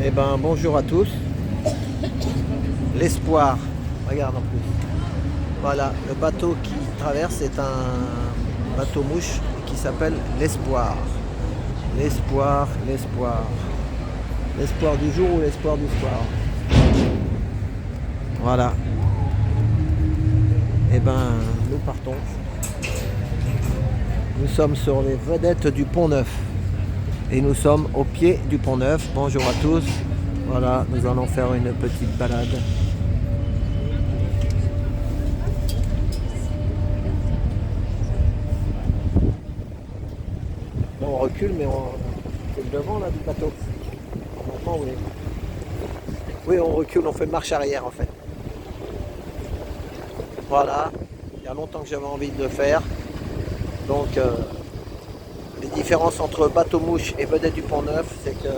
Eh ben bonjour à tous. L'Espoir, regarde en plus. Voilà, le bateau qui traverse est un bateau mouche qui s'appelle l'Espoir. L'espoir, l'espoir. L'espoir du jour ou l'espoir du soir. Voilà. Eh ben nous partons. Nous sommes sur les vedettes du Pont Neuf. Et nous sommes au pied du Pont Neuf. Bonjour à tous. Voilà, nous allons faire une petite balade. Bon, on recule, mais c'est le devant là du bateau. Normalement, oui. Oui, on recule, on fait marche arrière en fait. Voilà. Il y a longtemps que j'avais envie de le faire. Donc, les différences entre bateau mouche et vedette du Pont Neuf, c'est que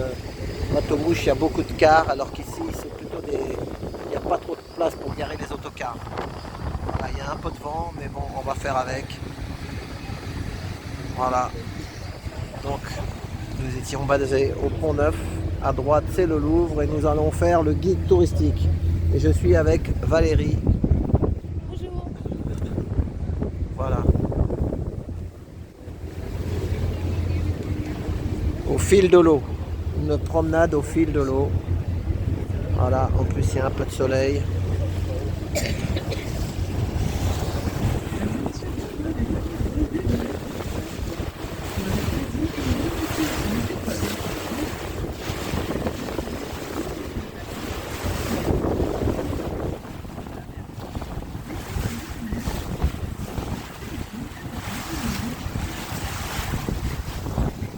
bateau mouche, il y a beaucoup de cars, alors qu'ici, c'est plutôt des. Il n'y a pas trop de place pour garer les autocars. Voilà, il y a un peu de vent, mais bon, on va faire avec. Voilà. Donc, nous étions basés au Pont Neuf. À droite, c'est le Louvre et nous allons faire le guide touristique. Et je suis avec Valérie. Bonjour. Voilà. Au fil de l'eau. Une promenade au fil de l'eau. Voilà, en plus il y a un peu de soleil.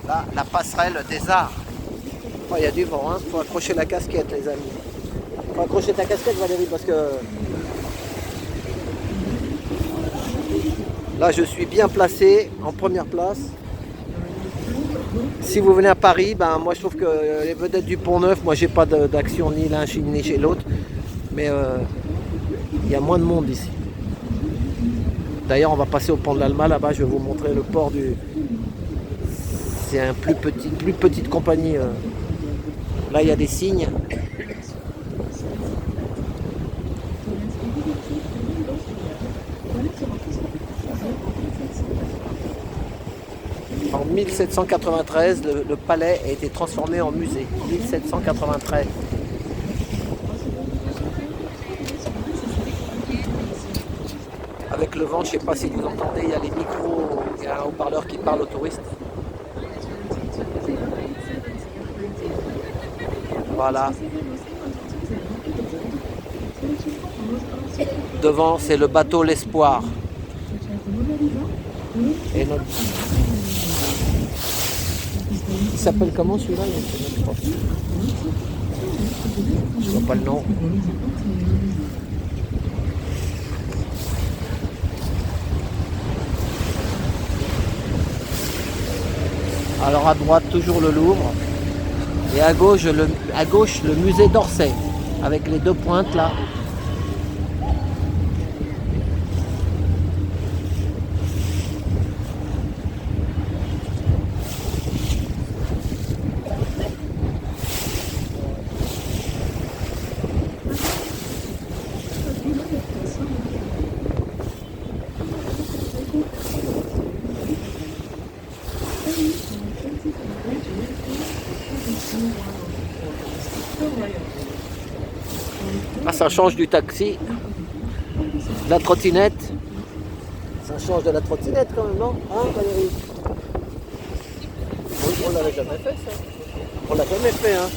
Là, la passerelle des arts. Oh, il y a du vent, hein. Faut accrocher la casquette, les amis. Faut accrocher ta casquette, Valérie, parce que là, je suis bien placé, en première place. Si vous venez à Paris, ben moi je trouve que les vedettes du Pont Neuf, moi j'ai pas d'action ni l'un ni chez l'autre, mais il y a moins de monde ici. D'ailleurs, on va passer au pont de l'Alma, là-bas, je vais vous montrer le port du. C'est un plus petite compagnie. Là, il y a des signes. En 1793, le palais a été transformé en musée. 1793. Avec le vent, je ne sais pas si vous entendez, il y a les micros, il y a un haut-parleur qui parle aux touristes. Voilà. Devant, c'est le bateau L'Espoir. Et notre. Il s'appelle comment celui-là? Je vois pas le nom. Alors à droite, toujours le Louvre. Et à gauche, le musée d'Orsay. Avec les deux pointes là. Ah, ça change du taxi, de la trottinette. Ça change de la trottinette quand même, non? Hein, Valérie? Oui, on l'avait jamais fait ça. On l'a jamais fait, hein.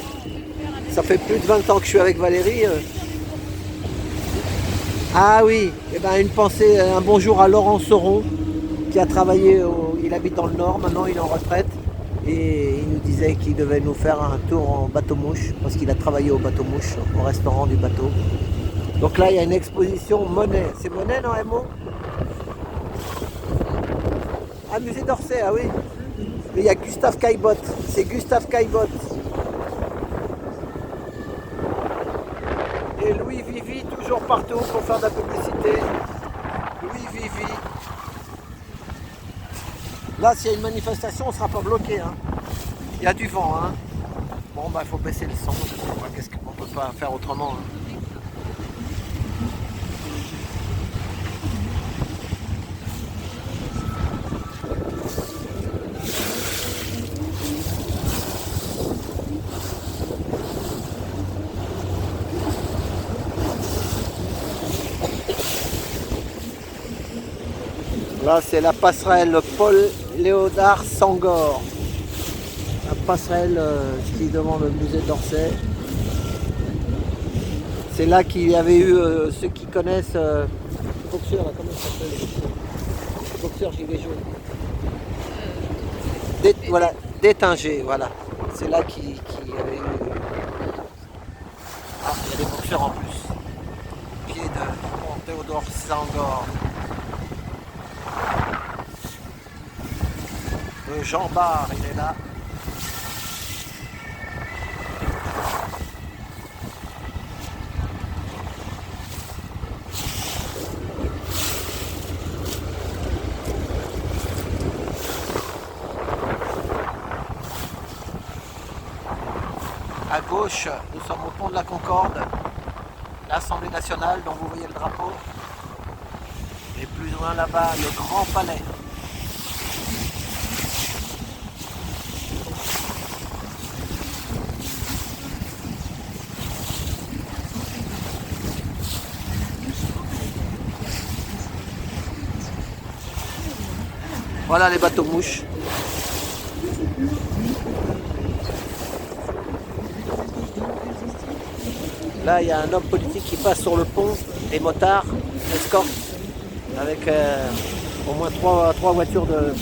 Ça fait plus de 20 ans que je suis avec Valérie. Ah oui, eh ben une pensée, un bonjour à Laurent Sauron, qui a travaillé, il habite dans le Nord, maintenant il est en retraite. Et il nous disait qu'il devait nous faire un tour en bateau-mouche, parce qu'il a travaillé au bateau-mouche, au restaurant du bateau. Donc là, il y a une exposition Monet. C'est Monet, non, MO? Ah, musée d'Orsay, ah oui. Mais il y a Gustave Caillebotte. C'est Gustave Caillebotte. Et Louis Vivi, toujours partout pour faire de la publicité. Louis Vivi. Là, s'il y a une manifestation, on ne sera pas bloqué. Hein. Il y a du vent. Hein. Bon bah il faut baisser le son, je sais pas, qu'est-ce qu'on peut pas faire autrement. Hein. Là c'est la passerelle Paul Léonard Sangor. La passerelle qui est devant le musée d'Orsay. C'est là qu'il y avait eu ceux qui connaissent boxeur, là, comment il s'appelle, boxeur gilet jaune. Voilà, Détinger, voilà. C'est là qu'il y avait eu. Ah, il y a des boxeurs en plus. Pied de Théodore Sangor. Le Jean Bar, il est là. À gauche, nous sommes au pont de la Concorde, l'Assemblée nationale dont vous voyez le drapeau. Et plus loin là-bas, le Grand Palais. Voilà les bateaux mouches. Là, il y a un homme politique qui passe sur le pont, des motards, escorte, avec au moins trois voitures de...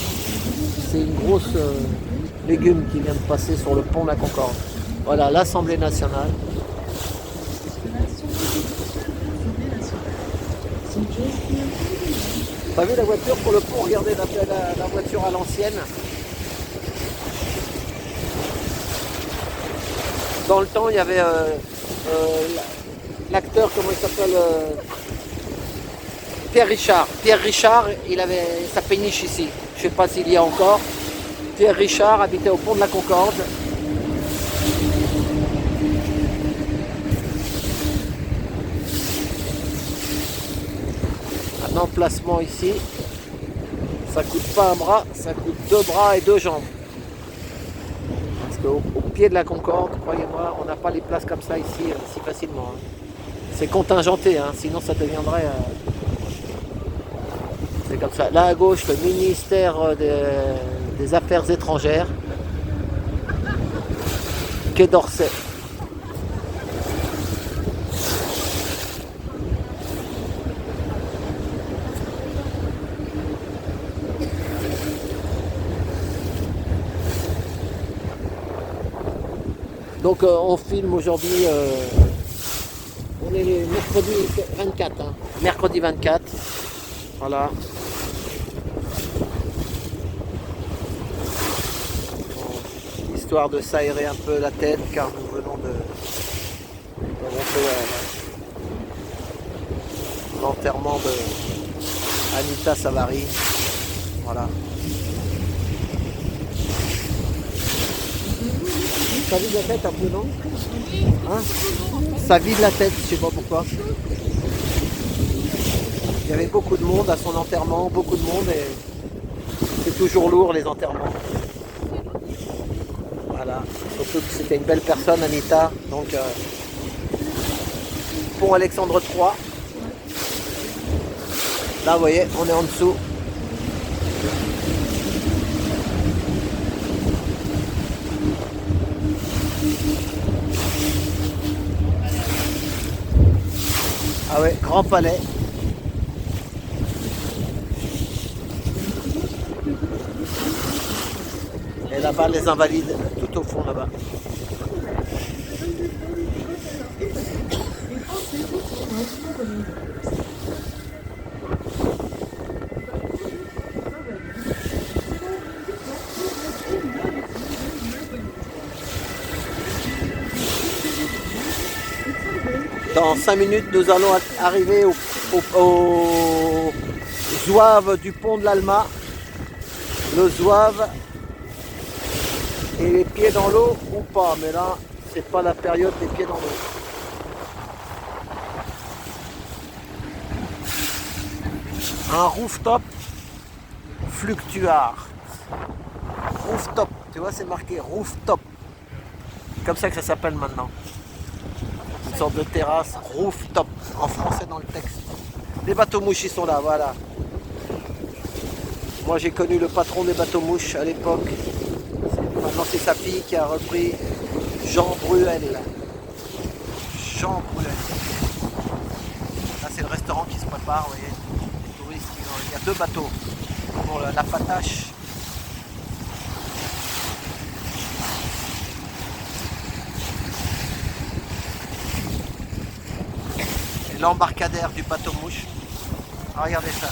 C'est une grosse légume qui vient de passer sur le pont de la Concorde. Voilà, l'Assemblée nationale. T'as vu la voiture pour le pont? Regardez la voiture à l'ancienne. Dans le temps, il y avait l'acteur, comment il s'appelle, Pierre Richard. Pierre Richard, il avait sa péniche ici. Je ne sais pas s'il y a encore. Pierre Richard habitait au pont de la Concorde. Un emplacement ici. Ça coûte pas un bras, ça coûte 2 bras et 2 jambes. Parce qu'au pied de la Concorde, croyez-moi, on n'a pas les places comme ça ici si facilement. Hein. C'est contingenté, hein, sinon ça deviendrait... c'est comme ça. Là à gauche, le ministère des Affaires étrangères. Quai d'Orsay. Donc on filme aujourd'hui, on est mercredi 24, hein. Mercredi 24, voilà. Bon, histoire de s'aérer un peu la tête car nous venons de l'enterrement de Anita Savary, voilà. Ça vide la tête un peu, non? Hein? Ça vide la tête, je sais pas pourquoi. Il y avait beaucoup de monde à son enterrement, beaucoup de monde et c'est toujours lourd les enterrements. Voilà, surtout que c'était une belle personne, Anita. Donc, pont Alexandre III. Là, vous voyez, on est en dessous. Ah ouais, Grand Palais. Et là-bas, les Invalides, tout au fond là-bas. Dans 5 minutes, nous allons arriver au zouave du pont de l'Alma. Le zouave et pieds dans l'eau ou pas, mais là, c'est pas la période des pieds dans l'eau. Un rooftop fluctuart. Rooftop, tu vois, c'est marqué rooftop. Comme ça que ça s'appelle maintenant. Une sorte de terrasse rooftop, en français dans le texte. Les bateaux mouches, ils sont là, voilà. Moi, j'ai connu le patron des bateaux mouches à l'époque. Maintenant, c'est sa fille qui a repris Jean Bruel. Jean Bruel. Là, c'est le restaurant qui se prépare, vous voyez. Les touristes, il y a 2 bateaux pour la patache. Et l'embarcadère du bateau mouche. Ah, regardez ça.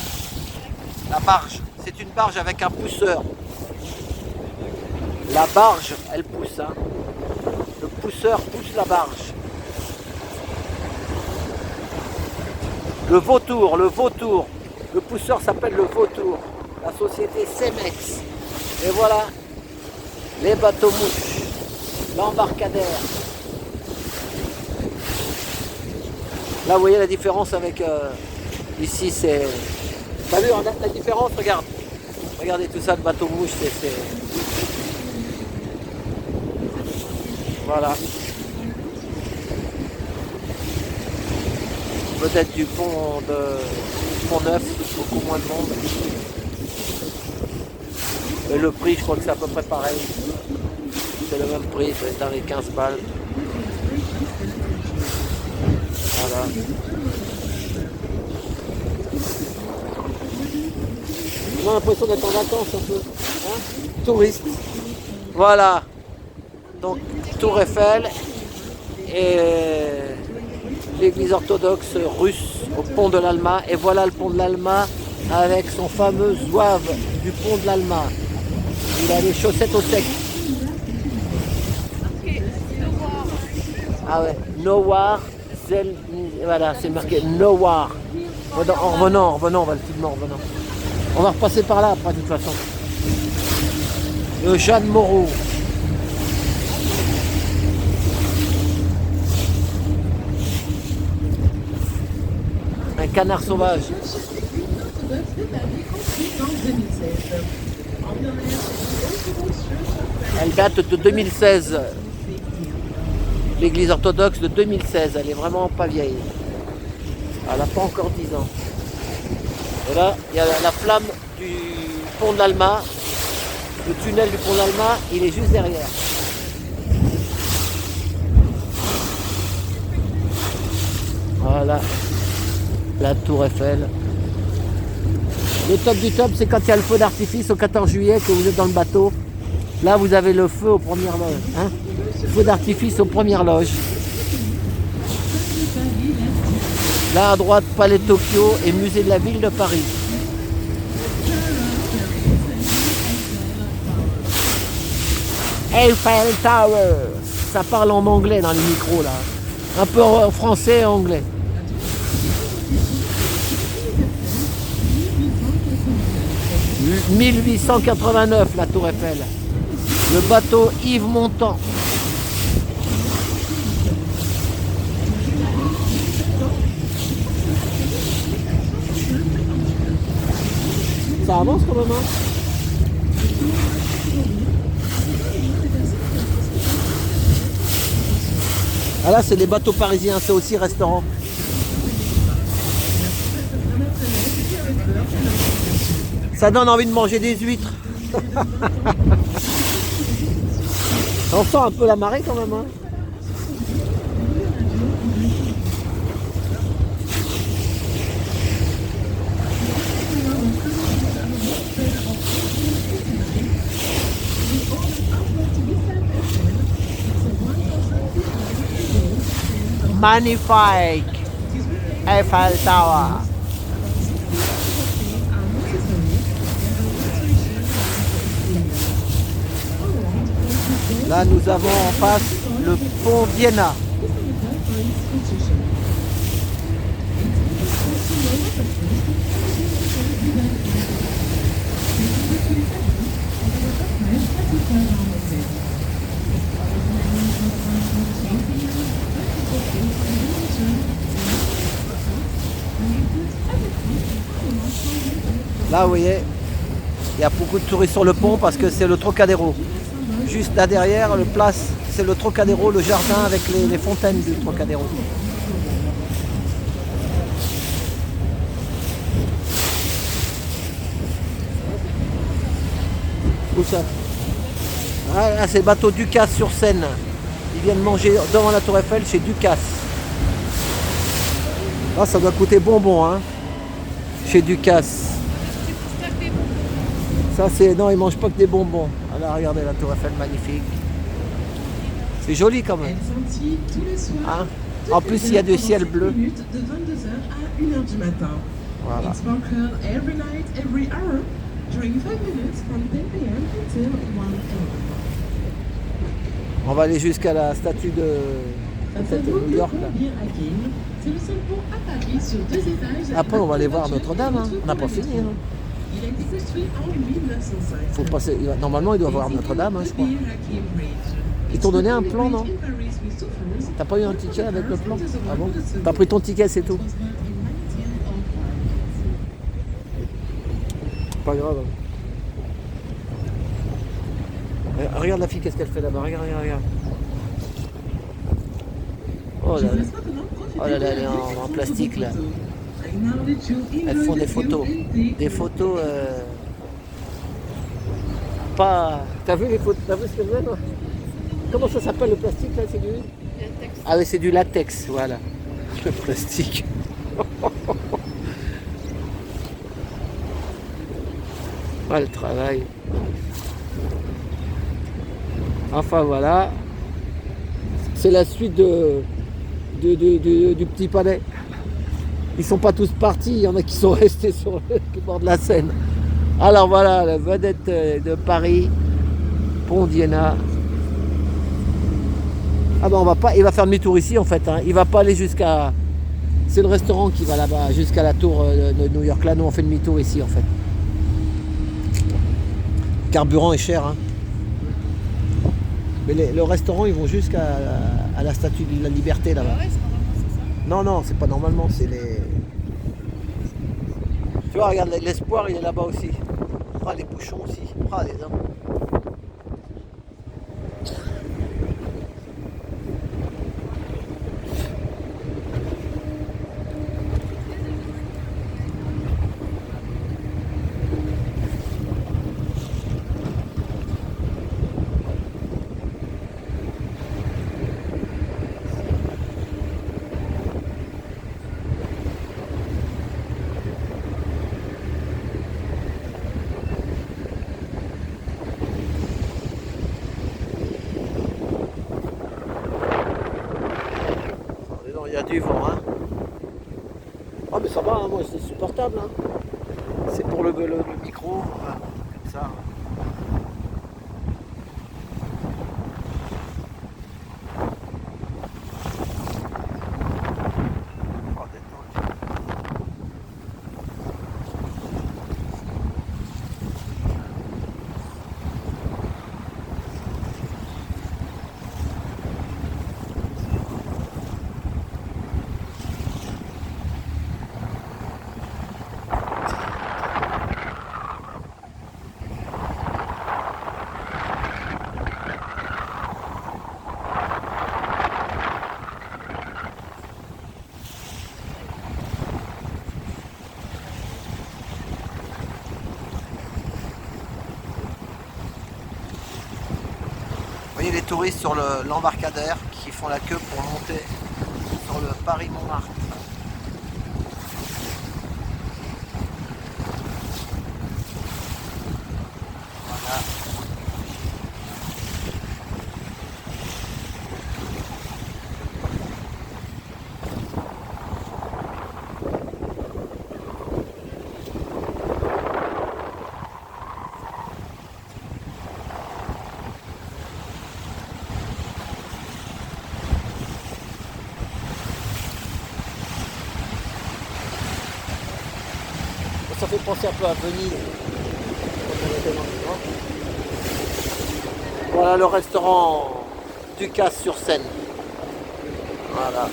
La barge. C'est une barge avec un pousseur. La barge, elle pousse. Hein. Le pousseur pousse la barge. Le vautour. Le pousseur s'appelle le vautour. La société Cemex. Et voilà, les bateaux mouches. L'embarcadère. Là, vous voyez la différence avec... ici, c'est... T'as vu la différence? Regarde. Regardez tout ça, le bateau mouche, c'est... Voilà. Peut-être du pont Neuf, beaucoup moins de monde. Et le prix, je crois que c'est à peu près pareil. C'est le même prix, c'est dans les 15 balles. Voilà. On a l'impression d'être en vacances un peu. Hein, touriste. Voilà. Donc, Tour Eiffel et l'église orthodoxe russe au pont de l'Alma. Et voilà le pont de l'Alma avec son fameux zouave du pont de l'Alma. Il a les chaussettes au sec. Ah ouais, Nowar, voilà, c'est marqué Nowar. En revenant, on va le filmer en revenant. On va repasser par là après de toute façon. Le Jeanne Moreau. Un canard sauvage. Elle date de 2016. L'église orthodoxe de 2016. Elle est vraiment pas vieille. Elle n'a pas encore 10 ans. Et là, il y a la flamme du pont de l'Alma. Le tunnel du pont de l'Alma, il est juste derrière. Voilà. La tour Eiffel. Le top du top, c'est quand il y a le feu d'artifice au 14 juillet, que vous êtes dans le bateau. Là, vous avez le feu aux premières loges. Hein, feu d'artifice aux premières loges. Là, à droite, Palais de Tokyo et Musée de la Ville de Paris. Eiffel Tower. Ça parle en anglais dans les micros, là. Un peu en français et anglais. « 1889, la Tour Eiffel. Le bateau Yves Montand. Ça avance quand même, hein? Ah là, c'est les bateaux parisiens, c'est aussi restaurant. Ça donne envie de manger des huîtres. On sent un peu la marée quand même, hein? Magnifique Eiffel Tower. Là, nous avons en face le pont d'Iéna. Là, vous voyez, il y a beaucoup de touristes sur le pont parce que c'est le Trocadéro. Juste là derrière, le place, c'est le Trocadéro, le jardin avec les fontaines du Trocadéro. Où ça? Ah, là, c'est le bateau Ducasse sur Seine. Ils viennent manger devant la Tour Eiffel chez Ducasse. Là, ça doit coûter bonbon, hein, chez Ducasse. Ça, c'est... Non, ils mangent pas que des bonbons. Ah, là, regardez la Tour Eiffel, magnifique. C'est joli quand même. Hein? En plus, il y a du ciel bleu. De 22h à 1h du matin. Voilà. It's sparkle every night, every hour, during 5 minutes from 10 p.m. until 1 p.m. On va aller jusqu'à la statue de New York. Là. C'est le seul pont à Paris sur 2 étages. Après, on va aller voir Notre-Dame. Hein. On n'a pas fini. Hein. Il a été construit en 1905. Faut passer... Normalement, il doit voir Notre-Dame, hein, je crois. Ils t'ont donné un plan, non? T'as pas eu un ticket avec le plan? Ah bon? T'as pris ton ticket, c'est tout? Pas grave. Regarde la fille, qu'est-ce qu'elle fait là-bas? Regarde, regarde, regarde. Oh là là. Oh là là, elle est en plastique là. Elles font des photos. Des photos pas. T'as vu les photos? T'as vu ce que je veux, non? Comment ça s'appelle le plastique là? C'est du. Latex. Ah oui, c'est du latex, voilà. Le plastique. Ah, le travail. Enfin voilà. C'est la suite du petit palais. Ils sont pas tous partis, il y en a qui sont restés sur le bord de la Seine. Alors voilà, la vedette de Paris, Pont d'Iéna. Ah ben on va pas, il va faire demi-tour ici en fait. Hein. Il va pas aller jusqu'à. C'est le restaurant qui va là-bas, jusqu'à la tour de New York. Là, nous on fait demi-tour ici en fait. Le carburant est cher. Hein. Mais le restaurant, ils vont jusqu'à la statue de la Liberté là-bas. Ouais, c'est normalement c'est ça. Non, non, c'est pas normalement, c'est les. Tu vois, regarde, l'espoir, il est là-bas aussi. Ah, les bouchons aussi. Ah, les hommes. Il y a du vent, hein. Ah, mais ça va, hein, moi, c'est supportable, hein. C'est pour le micro, voilà, comme ça. Oh, détente. Vous voyez les touristes sur l'embarcadère qui font la queue pour monter sur le Paris-Montmartre. Voilà. Ça fait penser un peu à Venise. Voilà le restaurant Ducasse sur Seine. Voilà.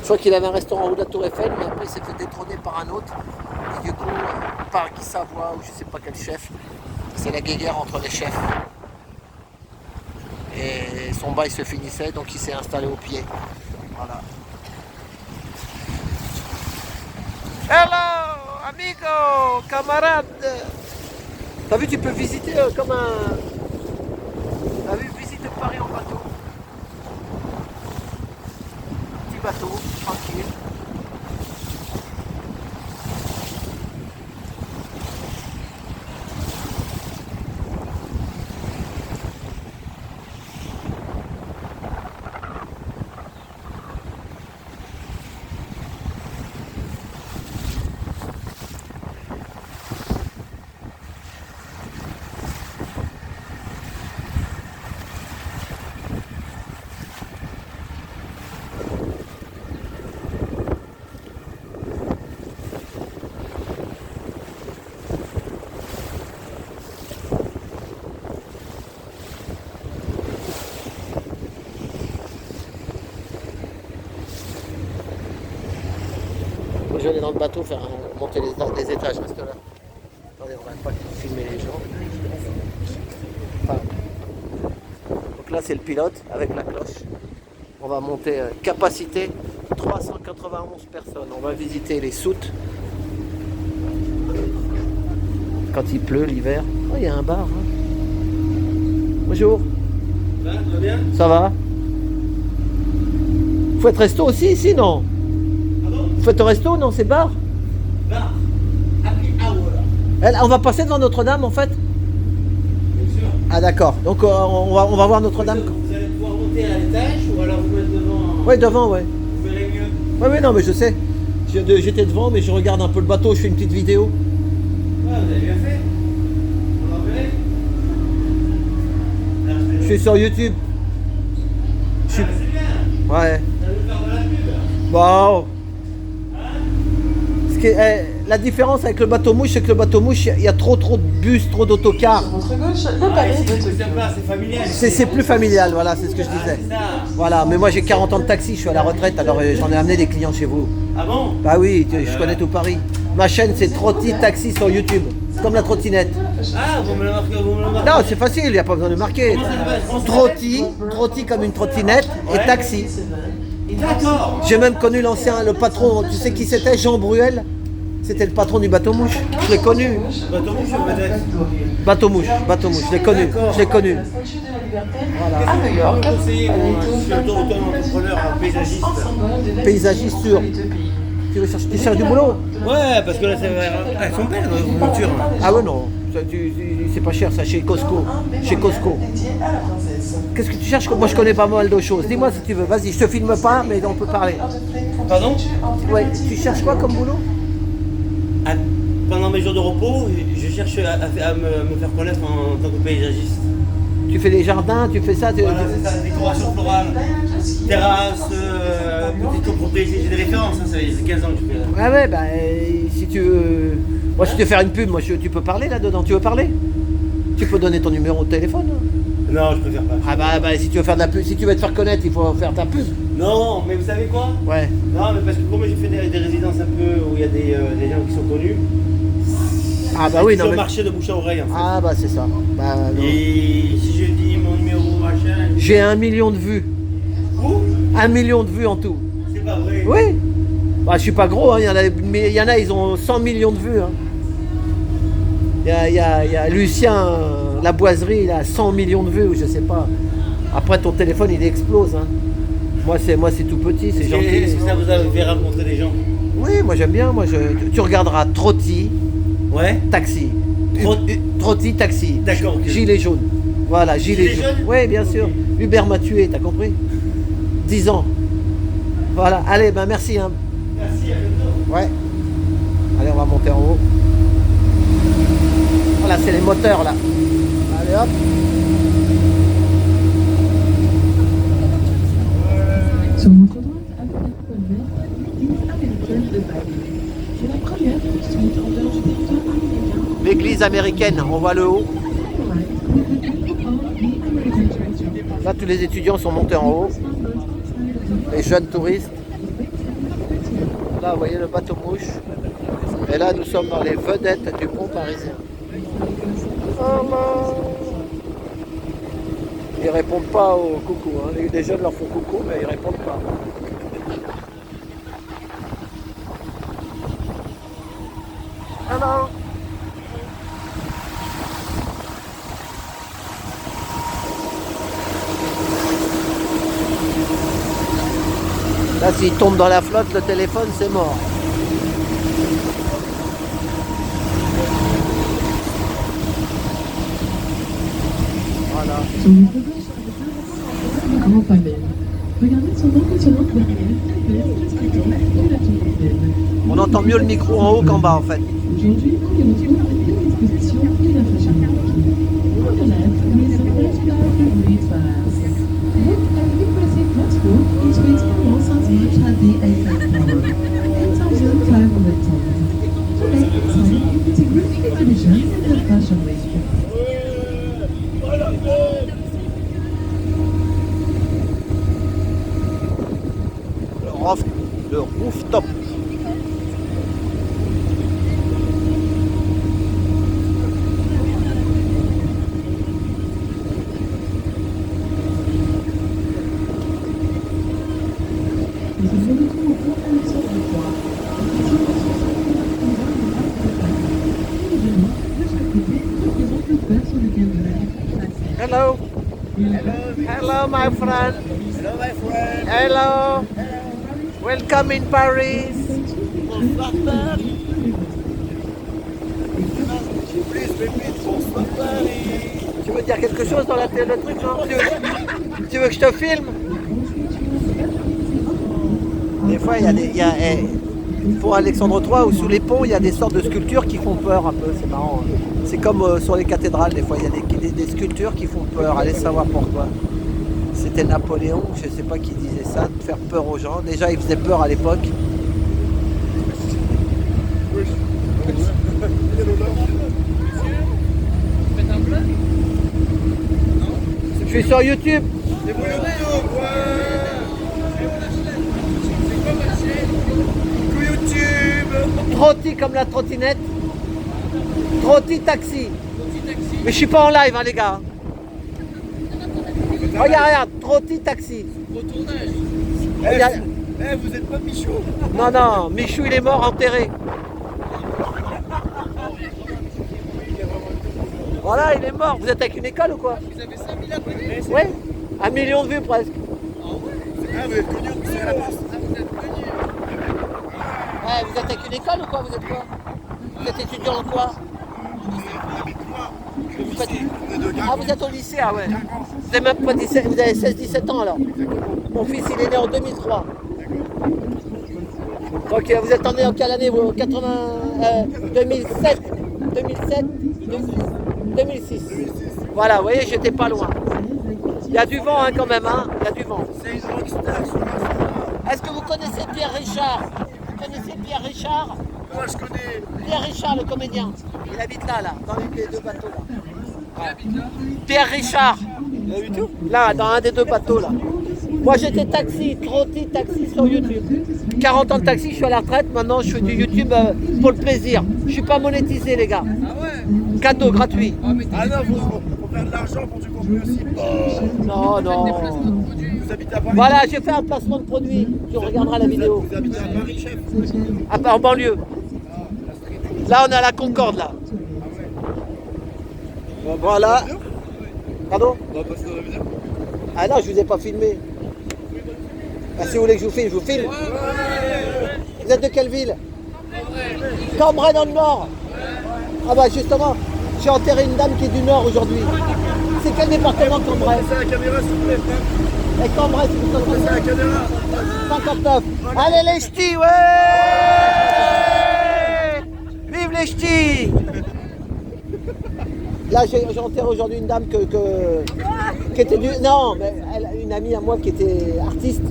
Je crois qu'il avait un restaurant en haut de la Tour Eiffel, mais après il s'est fait détrôner par un autre. Et du coup, par Guy Savoie, ou je sais pas quel chef, c'est la guéguerre entre les chefs. Et son bail se finissait, donc il s'est installé au pied. Voilà. Hello, amigo, camarade. T'as vu, tu peux visiter comme un... T'as vu, visite Paris en bateau. Petit bateau, tranquille. Je vais aller dans le bateau faire monter les étages parce que là. Attendez, on va pas filmer les gens. Enfin, donc là c'est le pilote avec la cloche. On va monter capacité 391 personnes. On va visiter les soutes. Quand il pleut l'hiver. Oh, il y a un bar. Hein. Bonjour. Ça va bien? Ça va? Vous faites resto aussi ici, non? Pardon? Vous faites resto, non? C'est bar? Bar. Happy hour. On va passer devant Notre-Dame en fait? Bien sûr. Ah d'accord. Donc on va voir Notre-Dame. Vous allez pouvoir monter à l'étage ou alors vous mettre devant. Oui, devant, ouais. Vous verrez mieux. Oui, oui, non, mais je sais. J'étais devant, mais je regarde un peu le bateau, je fais une petite vidéo. Ouais, vous avez bien fait. On en verrez. Je suis sur YouTube. C'est bien. Ouais. Ça veut faire de la pub. Bon. La différence avec le bateau mouche, c'est que le bateau mouche, il y a trop de bus, trop d'autocars. Sur votre gauche, le Ah, palais ici, de c'est Tokyo. sympa, c'est familial. C'est plus familial, voilà, c'est ce que je Ah, disais. c'est ça. Voilà, mais moi j'ai 40 ans de taxi, je suis à la retraite, alors j'en ai amené des clients chez vous. Ah bon? Bah oui, je connais tout Paris. Ma chaîne c'est Trotti Taxi sur YouTube, comme la trottinette. Ah, vous me le marquez, vous me le marquez. Non, c'est facile, il n'y a pas besoin de marquer. Comment ça s'appelle? Trotti comme une trottinette et Ouais. taxi. D'accord. J'ai même connu le patron, tu sais qui c'était, Jean Bruel. C'était le patron du bateau mouche. Je l'ai connu. Bateau mouche ou peut-être? Bateau mouche, je l'ai connu, je l'ai connu. La Statue de la Liberté Voilà. à New York. Vous me conseillez, moi, Palais je suis auto-entrepreneur, paysagiste. Paysagiste sûr. Tu cherches du boulot? Ouais, parce que là, elles sont belles, vos montures. Ah ouais, non, c'est pas cher ça, chez Costco. Chez Costco. Qu'est-ce que tu cherches? Moi je connais pas mal de choses. Dis-moi si tu veux, vas-y, je te filme pas, mais on peut parler. Pardon? Ouais, tu cherches quoi comme boulot? Ah, pendant mes jours de repos, je cherche à me faire connaître en tant que paysagiste. Tu fais des jardins, tu fais ça, Voilà, c'est ça, décoration florale, terrasse, petite copropriété, j'ai des références, hein, ça fait 15 ans que je fais là. Ah ouais, bah si tu veux... Moi si tu veux faire une pub, tu peux parler là-dedans, tu veux parler? Tu peux donner ton numéro de téléphone. Non, je préfère pas. Ah bah si tu veux faire de la pub, si tu veux te faire connaître, il faut faire ta pub. Non, mais vous savez quoi? Ouais. Non, mais parce que comme j'ai fait des résidences un peu où il y a des gens qui sont connus, Ah bah oui, non sur le mais... marché de bouche à oreille en fait. Ah bah c'est ça. Bah, non. Et si je dis mon numéro, machin... J'ai 1 million de vues. Où? 1 million de vues en tout. C'est pas vrai. Oui. Bah je suis pas gros, hein, mais il y en a, ils ont 100 millions de vues. Hein. Il y a Lucien, la boiserie, il a 100 millions de vues, je sais pas. Après ton téléphone il explose. Hein. Moi c'est tout petit, c'est gentil. Est-ce que ça vous a fait rencontrer des gens? Oui, moi j'aime bien. Tu regarderas Trotti Ouais. Taxi. Trotti Taxi. D'accord, ok. Gilet jaune. Voilà, gilet Gilet jaune. jaune. Oui, bien sûr. Uber m'a tué, t'as compris? 10 ans. Voilà, allez, ben merci. Hein. Merci, à bientôt. Ouais. Allez, on va monter en haut. Voilà, c'est les moteurs là. Allez hop. Sur votre droite, après l'école verte, l'église américaine de Paris. C'est la première construite en dehors du territoire américain. L'église américaine, on voit le haut. Là, tous les étudiants sont montés en haut. Les jeunes touristes. Voilà, vous voyez le bateau mouche. Et là, nous sommes dans les vedettes du pont parisien. Voilà. Ils répondent pas au coucou. Hein. Les jeunes leur font coucou, mais ils répondent pas. Hello. Là, s'il tombe dans la flotte, le téléphone, c'est mort. Voilà. Sur le rebord sur le grand panel. Regardez son impressionnante barrière, respectant la tour Eiffel. On entend mieux le micro en haut qu'en bas, en fait. Aujourd'hui, on y retrouve une exposition et la Fashion Week. On relève les empreintes de Louis Vuitton. Look at the impressive transport into experience as much as the Eiffel Tower, 8,500 tons. Today, it's a group exhibition in the Fashion Week. Le rooftop. Nous avons retrouvé au pont Alexandre III. Évidemment, de chaque côté, représente le peur sur lequel de la vie. Hello. Hello, my friend. Hello, my friend. Hello. Welcome in Paris. Tu veux dire quelque chose dans le truc, non? Tu veux que je te filme? Des fois, pour Alexandre III ou sous les ponts, il y a des sortes de sculptures qui font peur un peu. C'est marrant. Hein. C'est comme sur les cathédrales, des fois, il y a des sculptures qui font peur. Allez savoir pourquoi. C'était Napoléon, je ne sais pas qui disait ça, de faire peur aux gens. Déjà, il faisait peur à l'époque. Je suis sur YouTube. C'est pour YouTube, YouTube. Trotti comme la trottinette. Trotti taxi. Mais je suis pas en live, hein, les gars. Regarde, Trotti taxi. Regarde. Vous êtes pas Michou? Non, non, Michou il est mort enterré. Voilà, il est mort. Vous êtes avec une école ou quoi? Vous avez 5000 abonnés? Oui, 1 million de vues presque. Ah, vous êtes connu c'est à la poste. Ah, vous êtes connu. Ouais, vous êtes avec une école ou quoi? Vous êtes quoi? Vous êtes étudiant en quoi? Vous faites- Ah, vous êtes au lycée, ah ouais. Vous avez même pas 17, vous avez 16-17 ans alors. Mon fils il est né en 2003. Ok, vous êtes né en quelle année vous? 2007 2007 2006. Voilà, vous voyez, j'étais pas loin. Il y a du vent hein, quand même, hein. Il y a du vent. C'est une rockstar. Est-ce que vous connaissez Pierre Richard? Vous connaissez Pierre Richard? Moi, je connais. Pierre Richard, le comédien. Il habite là, dans les deux bateaux là. Ouais. Pierre Richard. Là, dans un des deux bateaux là. Moi j'étais taxi, Trotti taxi sur YouTube. 40 ans de taxi, je suis à la retraite, maintenant je fais du YouTube pour le plaisir. Je suis pas monétisé les gars. Ah ouais? Cadeau, gratuit. Ah non, faut faire de l'argent pour du contenu aussi. Non, non. Vous habitez à Paris? Voilà, j'ai fait un placement de produit. Tu regarderas la vidéo. Vous habitez à Paris, chef? En banlieue. Là on est à la Concorde là. Voilà. Pardon? On va passer dans la vidéo. Ah non, je vous ai pas filmé. Ah, si vous voulez que je vous filme. Vous êtes de quelle ville? Cambrai dans le Nord. Ah bah justement, j'ai enterré une dame qui est du Nord aujourd'hui. C'est quel département Cambrai? C'est la caméra, s'il vous plaît, frère. Et Cambrai, c'est vous C'est la caméra. 59. Allez les ch'tis, ouais! Vive les ch'tis! Là, j'ai enterré aujourd'hui une dame qui était du... Non, mais une amie à moi qui était artiste.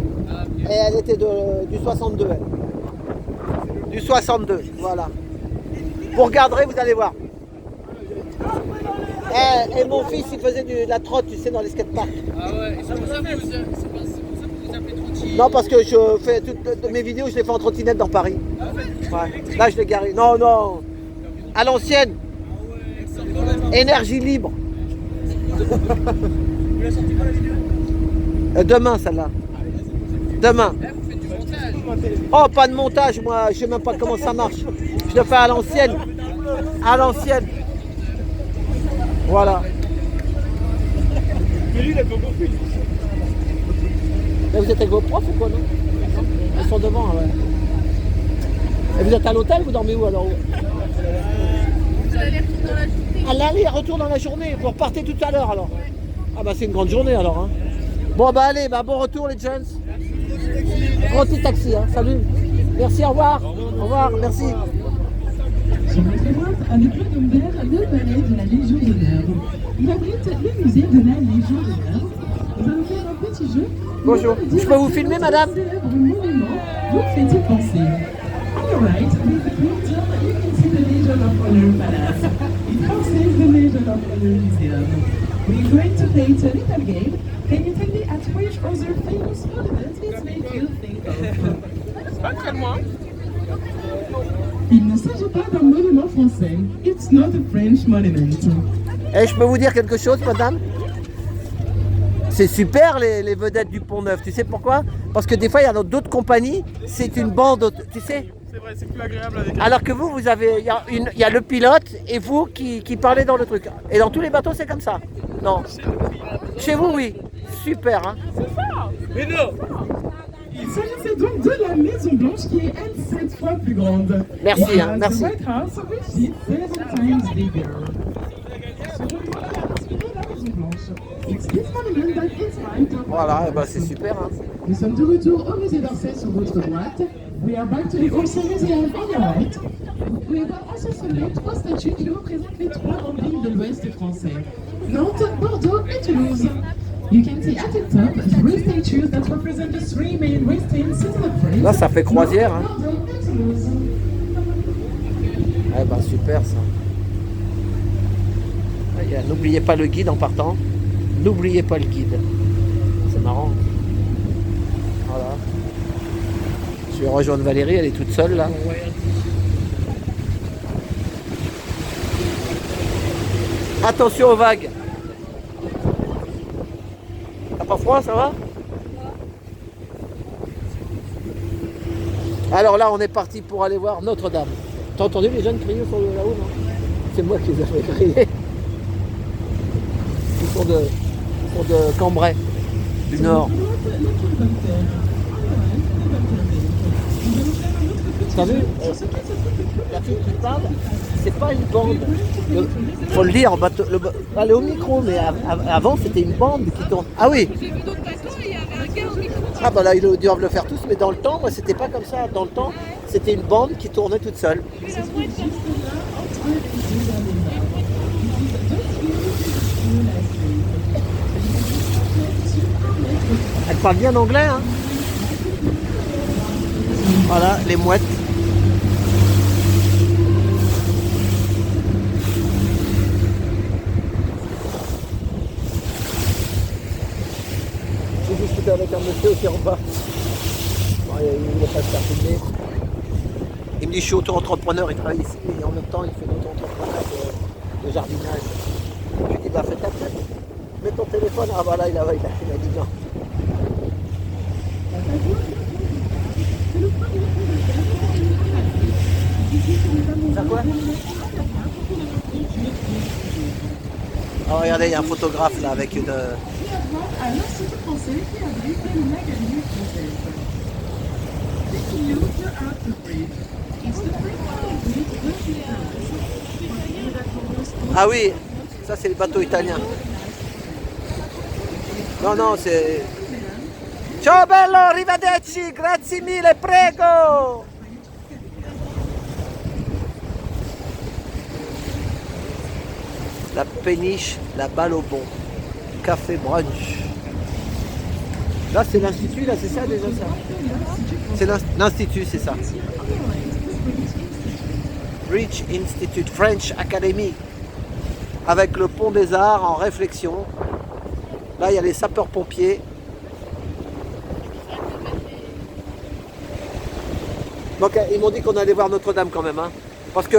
Et elle était du 62, elle. Du 62, voilà. Vous regarderez, vous allez voir. Et mon fils, il faisait de la trotte, tu sais, dans les skateparks. Ah ouais, et c'est pour ça que vous Non, parce que je fais toutes mes vidéos, je les fais en trottinette dans Paris. Ouais. Là, je l'ai garé. Non, non. À l'ancienne. Énergie libre. Demain, celle-là. Demain. Oh, pas de montage, moi, je sais même pas comment ça marche. Je le fais à l'ancienne. À l'ancienne. Voilà. Mais vous êtes avec vos profs ou quoi, non? Ils sont devant, ouais. Et vous êtes à l'hôtel, vous dormez où alors? À l'aller-retour dans la journée. Vous repartez tout à l'heure alors? Ah bah c'est une grande journée alors. Hein. Bon bah allez, bah bon retour les gens. Gros petit taxi, hein. Salut. Merci, au revoir. Au revoir, merci. Sur notre droite, avec Claude Humbert, le palais de la Légion d'honneur. Il abrite le musée de la Légion d'honneur. Nous allons faire un petit jeu. Bonjour. Je peux vous filmer, madame? Célèbre monument, vous fait-il penser? On your right, with the picture, you can see the Legion of Honor Palace. In front is the Legion of Honor Museum. We're going to play a little game. Can you tell me at which other famous monument it made you think of? Pas très loin. Il ne s'agit pas d'un monument français. It's not a French monument. Et je peux vous dire quelque chose, madame? C'est super les vedettes du Pont-Neuf. Tu sais pourquoi? Parce que des fois, il y a dans d'autres compagnies, c'est une bande, tu sais. C'est vrai, c'est plus agréable avec. Alors que vous avez, il y a le pilote et vous qui parlez dans le truc. Et dans tous les bateaux, c'est comme ça. Non. Chez vous, oui. Super, hein. Mais non. Il s'agissait donc de la Maison Blanche qui est, elle, 7 fois plus grande. Merci, hein, Whereas merci. The White House, which is 7 times bigger. Sur le toit de la Maison Blanche. It's this monument that inspired our Voilà, bah c'est super, hein. Nous sommes de retour au musée d'Orsay sur votre droite. We are back to the Orsay Museum on your right. Vous pouvez voir assemblés 3 statues qui représentent les 3 grandes villes de l'Ouest français. Nantes, Bordeaux et Toulouse. You can see at the top 3 statues that represent the 3 main Western cities of France. Là, ça fait croisière, hein. Bordeaux et Toulouse. Eh bah super ça. N'oubliez pas le guide en partant. N'oubliez pas le guide. C'est marrant. Voilà. Je vais rejoindre Valérie, elle est toute seule là. Attention aux vagues. T'as pas froid, ça va? Alors là, on est parti pour aller voir Notre-Dame. T'as entendu les jeunes crier sur là-haut, non? C'est moi qui les avais criés. Ils sont de Cambrai, du Nord. T'as vu? La fille qui parle, c'est pas une bande. Faut le dire, elle est au micro, mais avant c'était une bande qui tourne. Ah oui? J'ai vu d'autres bateaux et il y avait un gars au micro. Ah bah là, ils doivent le faire tous, mais dans le temps, moi c'était pas comme ça. Dans le temps, c'était une bande qui tournait toute seule. Elle parle bien anglais, hein? Voilà, les mouettes. J'ai discuté avec un monsieur aussi en bas. Bon, il n'est pas se faire filmer. Il me dit je suis auto-entrepreneur, il travaille ici et en même temps il fait l'auto-entrepreneur de jardinage. Je lui dis bah fais ta tête, mets ton téléphone. Ah bah là il a dit non. Ça quoi? Oh, regardez, il y a un photographe là avec une. À l'Institut français qui abrite l'Académie française. This huge outer bridge is the first bridge Ah oui, ça c'est le bateau italien. Non, non, c'est. Ciao bello, arrivederci, grazie mille, prego! La péniche, la balle au bon. Café brunch. Là c'est l'institut, là c'est ça déjà ça. C'est l'institut, c'est ça. Bridge Institute, French Academy. Avec le pont des Arts en réflexion. Là il y a les sapeurs-pompiers. Donc ils m'ont dit qu'on allait voir Notre-Dame quand même. Hein. Parce que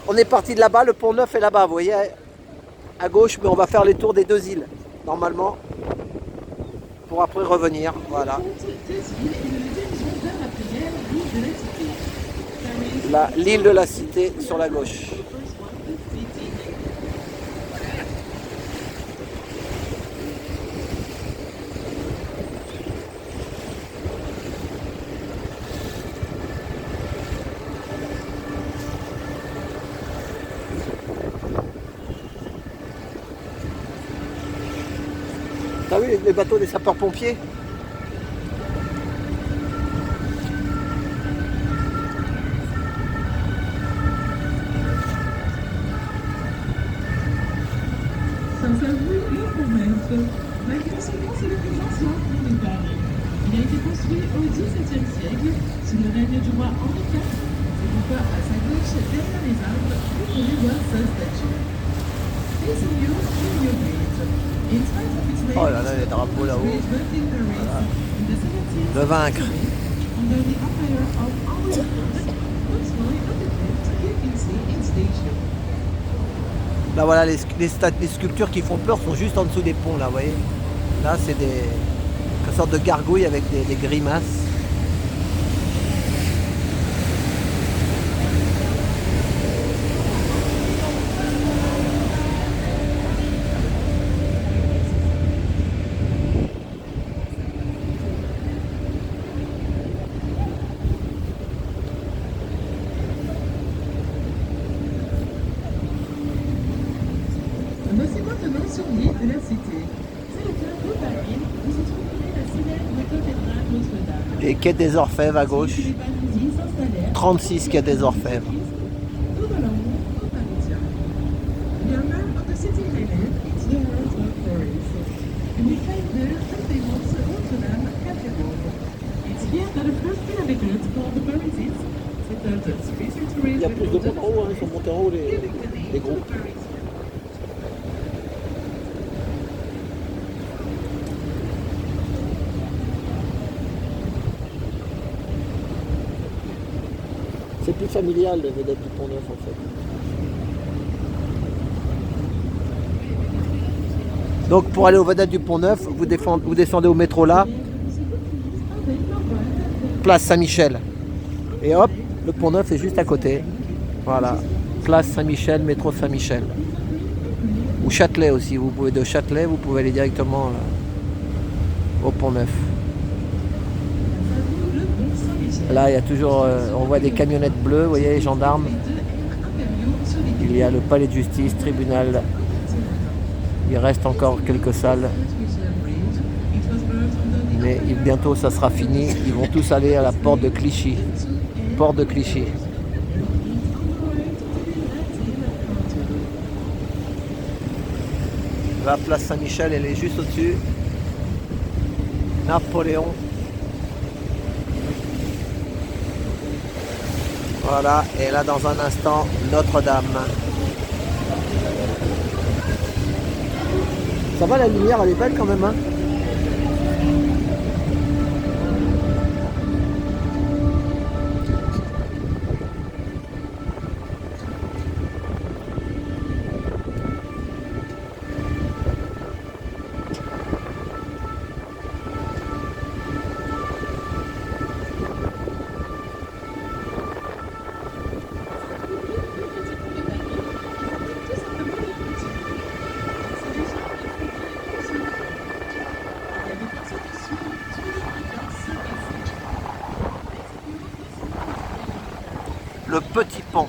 on est parti de là-bas, le pont Neuf est là-bas, vous voyez, à gauche, mais on va faire les tours des deux îles, normalement, pour après revenir. Voilà. L'île de la Cité sur la gauche. T'as vu les bateaux des sapeurs-pompiers? Sans avouer le convaincre, malgré son nom, c'est le plus ancien pont de Paris. Il a été construit au XVIIe siècle, sous le règne du roi Henri IV. C'est pourquoi, à sa gauche, derrière les arbres, vous pouvez voir sa statue. Facing you, New Bridge. In spite of its name, Oh là là, les drapeaux là-haut. Bridge built in Paris in the 17th De vaincre. under the empire of Henri IV, was fully underpinned to keep in sea in station. Là voilà, les sculptures qui font peur sont juste en dessous des ponts là, vous voyez. Là c'est une sorte de gargouilles avec des grimaces. Voici maintenant sur l'île de la Cité. C'est le cœur de Paris où se trouverait la célèbre cathédrale Notre-Dame. Et quai des Orfèvres à gauche. Les Parisiens s'installèrent 36 quai des Orfèvres. tout dans l'amour aux Parisiens. The honor of the city island is the heart of Paris. And we find there the famous Notre-Dame Cathedral. It's here that the first inhabitants called the Parisians settled 3 centuries Il y a plus de before monde en haut, hein, ils sont montés en haut les groupes. C'est plus familial les vedettes du Pont Neuf en fait. Donc pour aller aux vedettes du Pont Neuf, vous descendez au métro là, place Saint-Michel. Et hop, le Pont Neuf est juste à côté. Voilà, place Saint-Michel, métro Saint-Michel. Ou Châtelet aussi, vous pouvez de Châtelet, vous pouvez aller directement au Pont Neuf. Là, il y a toujours, on voit des camionnettes bleues, vous voyez, les gendarmes. Il y a le palais de justice, tribunal. Il reste encore quelques salles. Mais bientôt, ça sera fini. Ils vont tous aller à la porte de Clichy. Porte de Clichy. La place Saint-Michel, elle est juste au-dessus. Napoléon. Voilà, et là dans un instant, Notre-Dame. Ça va, la lumière, elle est belle quand même, hein? Le petit pont.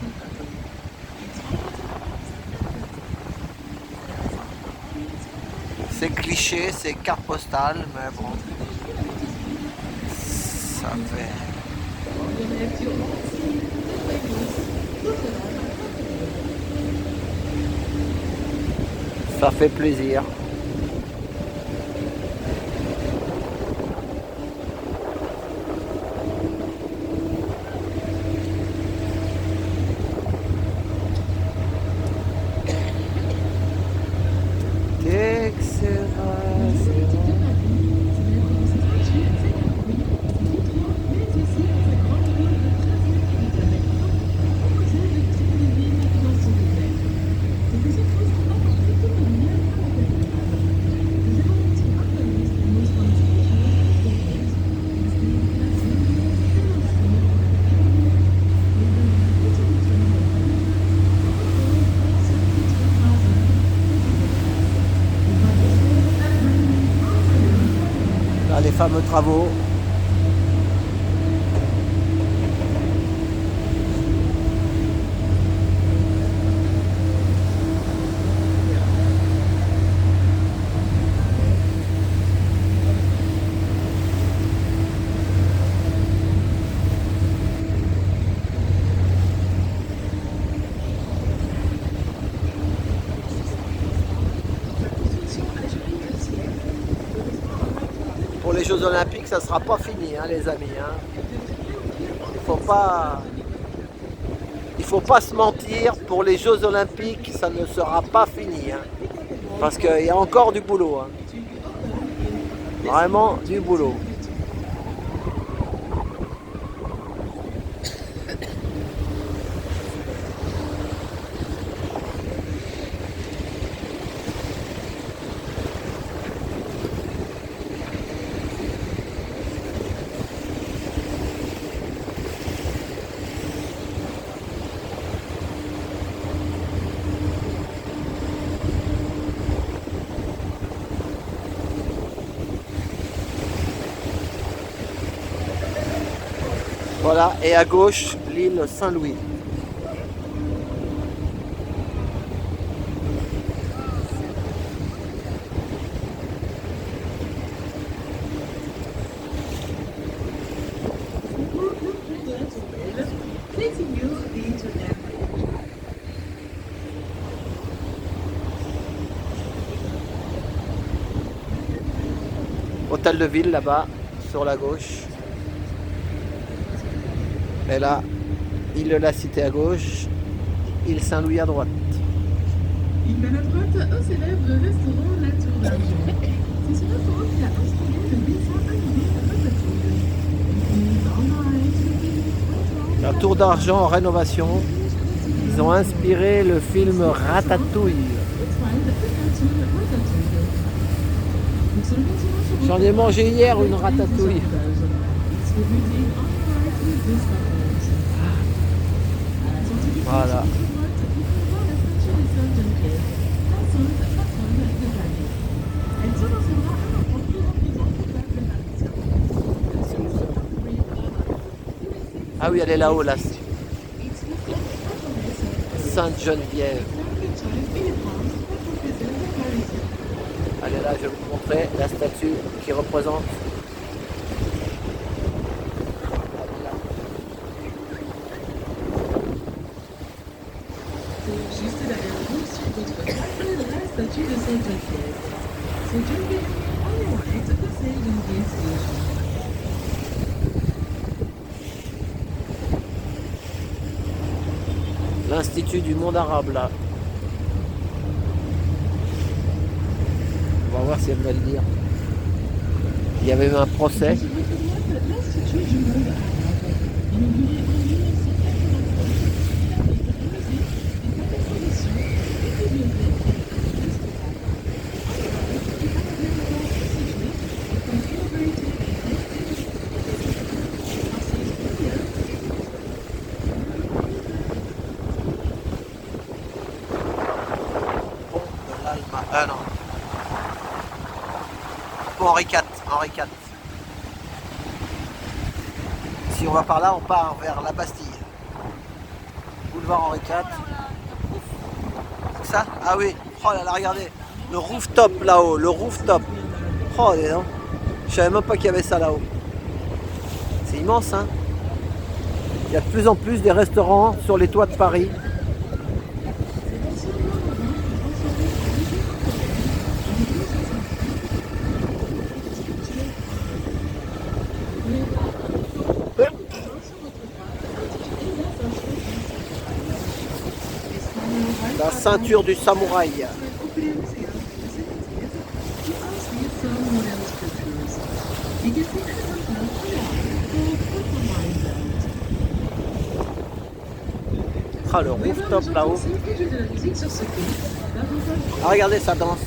C'est cliché, c'est carte postale, mais bon. Ça fait. Ça fait plaisir. les fameux travaux. Pour les Jeux Olympiques, ça ne sera pas fini, hein, les amis. Hein. Il faut pas se mentir. Pour les Jeux Olympiques, ça ne sera pas fini, hein, parce qu'il y a encore du boulot. Hein. Vraiment du boulot. Voilà, et à gauche, l'île Saint-Louis. Hôtel de ville là-bas, sur la gauche. Et là, île de la Cité à gauche, île Saint-Louis à droite. Une belle à droite au célèbre restaurant La Tour d'Argent. C'est ce restaurant qui a inspiré le dessin animé Ratatouille. La Tour d'Argent en rénovation. Ils ont inspiré le film Ratatouille. J'en ai mangé hier une ratatouille. Voilà. Ah oui, elle est là-haut, là. Sainte-Geneviève. Allez, là, je vais vous montrer la statue qui représente. Juste derrière vous, sur votre droite, la statue de Sainte-Geneviève. Sainte-Geneviève, on your right, the Sainte-Geneviève station. L'Institut du monde arabe, là. On va voir si elle va le dire. Il y avait eu un procès. Sur votre droite, l'Institut du monde arabe. Inauguré en 1999 avec un musée, des expositions et des bibliothèques. Ah non. Pont Henri IV. Henri IV. Si on va par là, on part vers la Bastille. Boulevard Henri IV. C'est ça? Ah oui. Oh là là, regardez. Le rooftop là-haut. Le rooftop. Oh, dis donc. Je savais même pas qu'il y avait ça là-haut. C'est immense, hein. Il y a de plus en plus des restaurants sur les toits de Paris. La ceinture du samouraï. Ah, le rooftop là-haut. Ah, regardez, ça danse.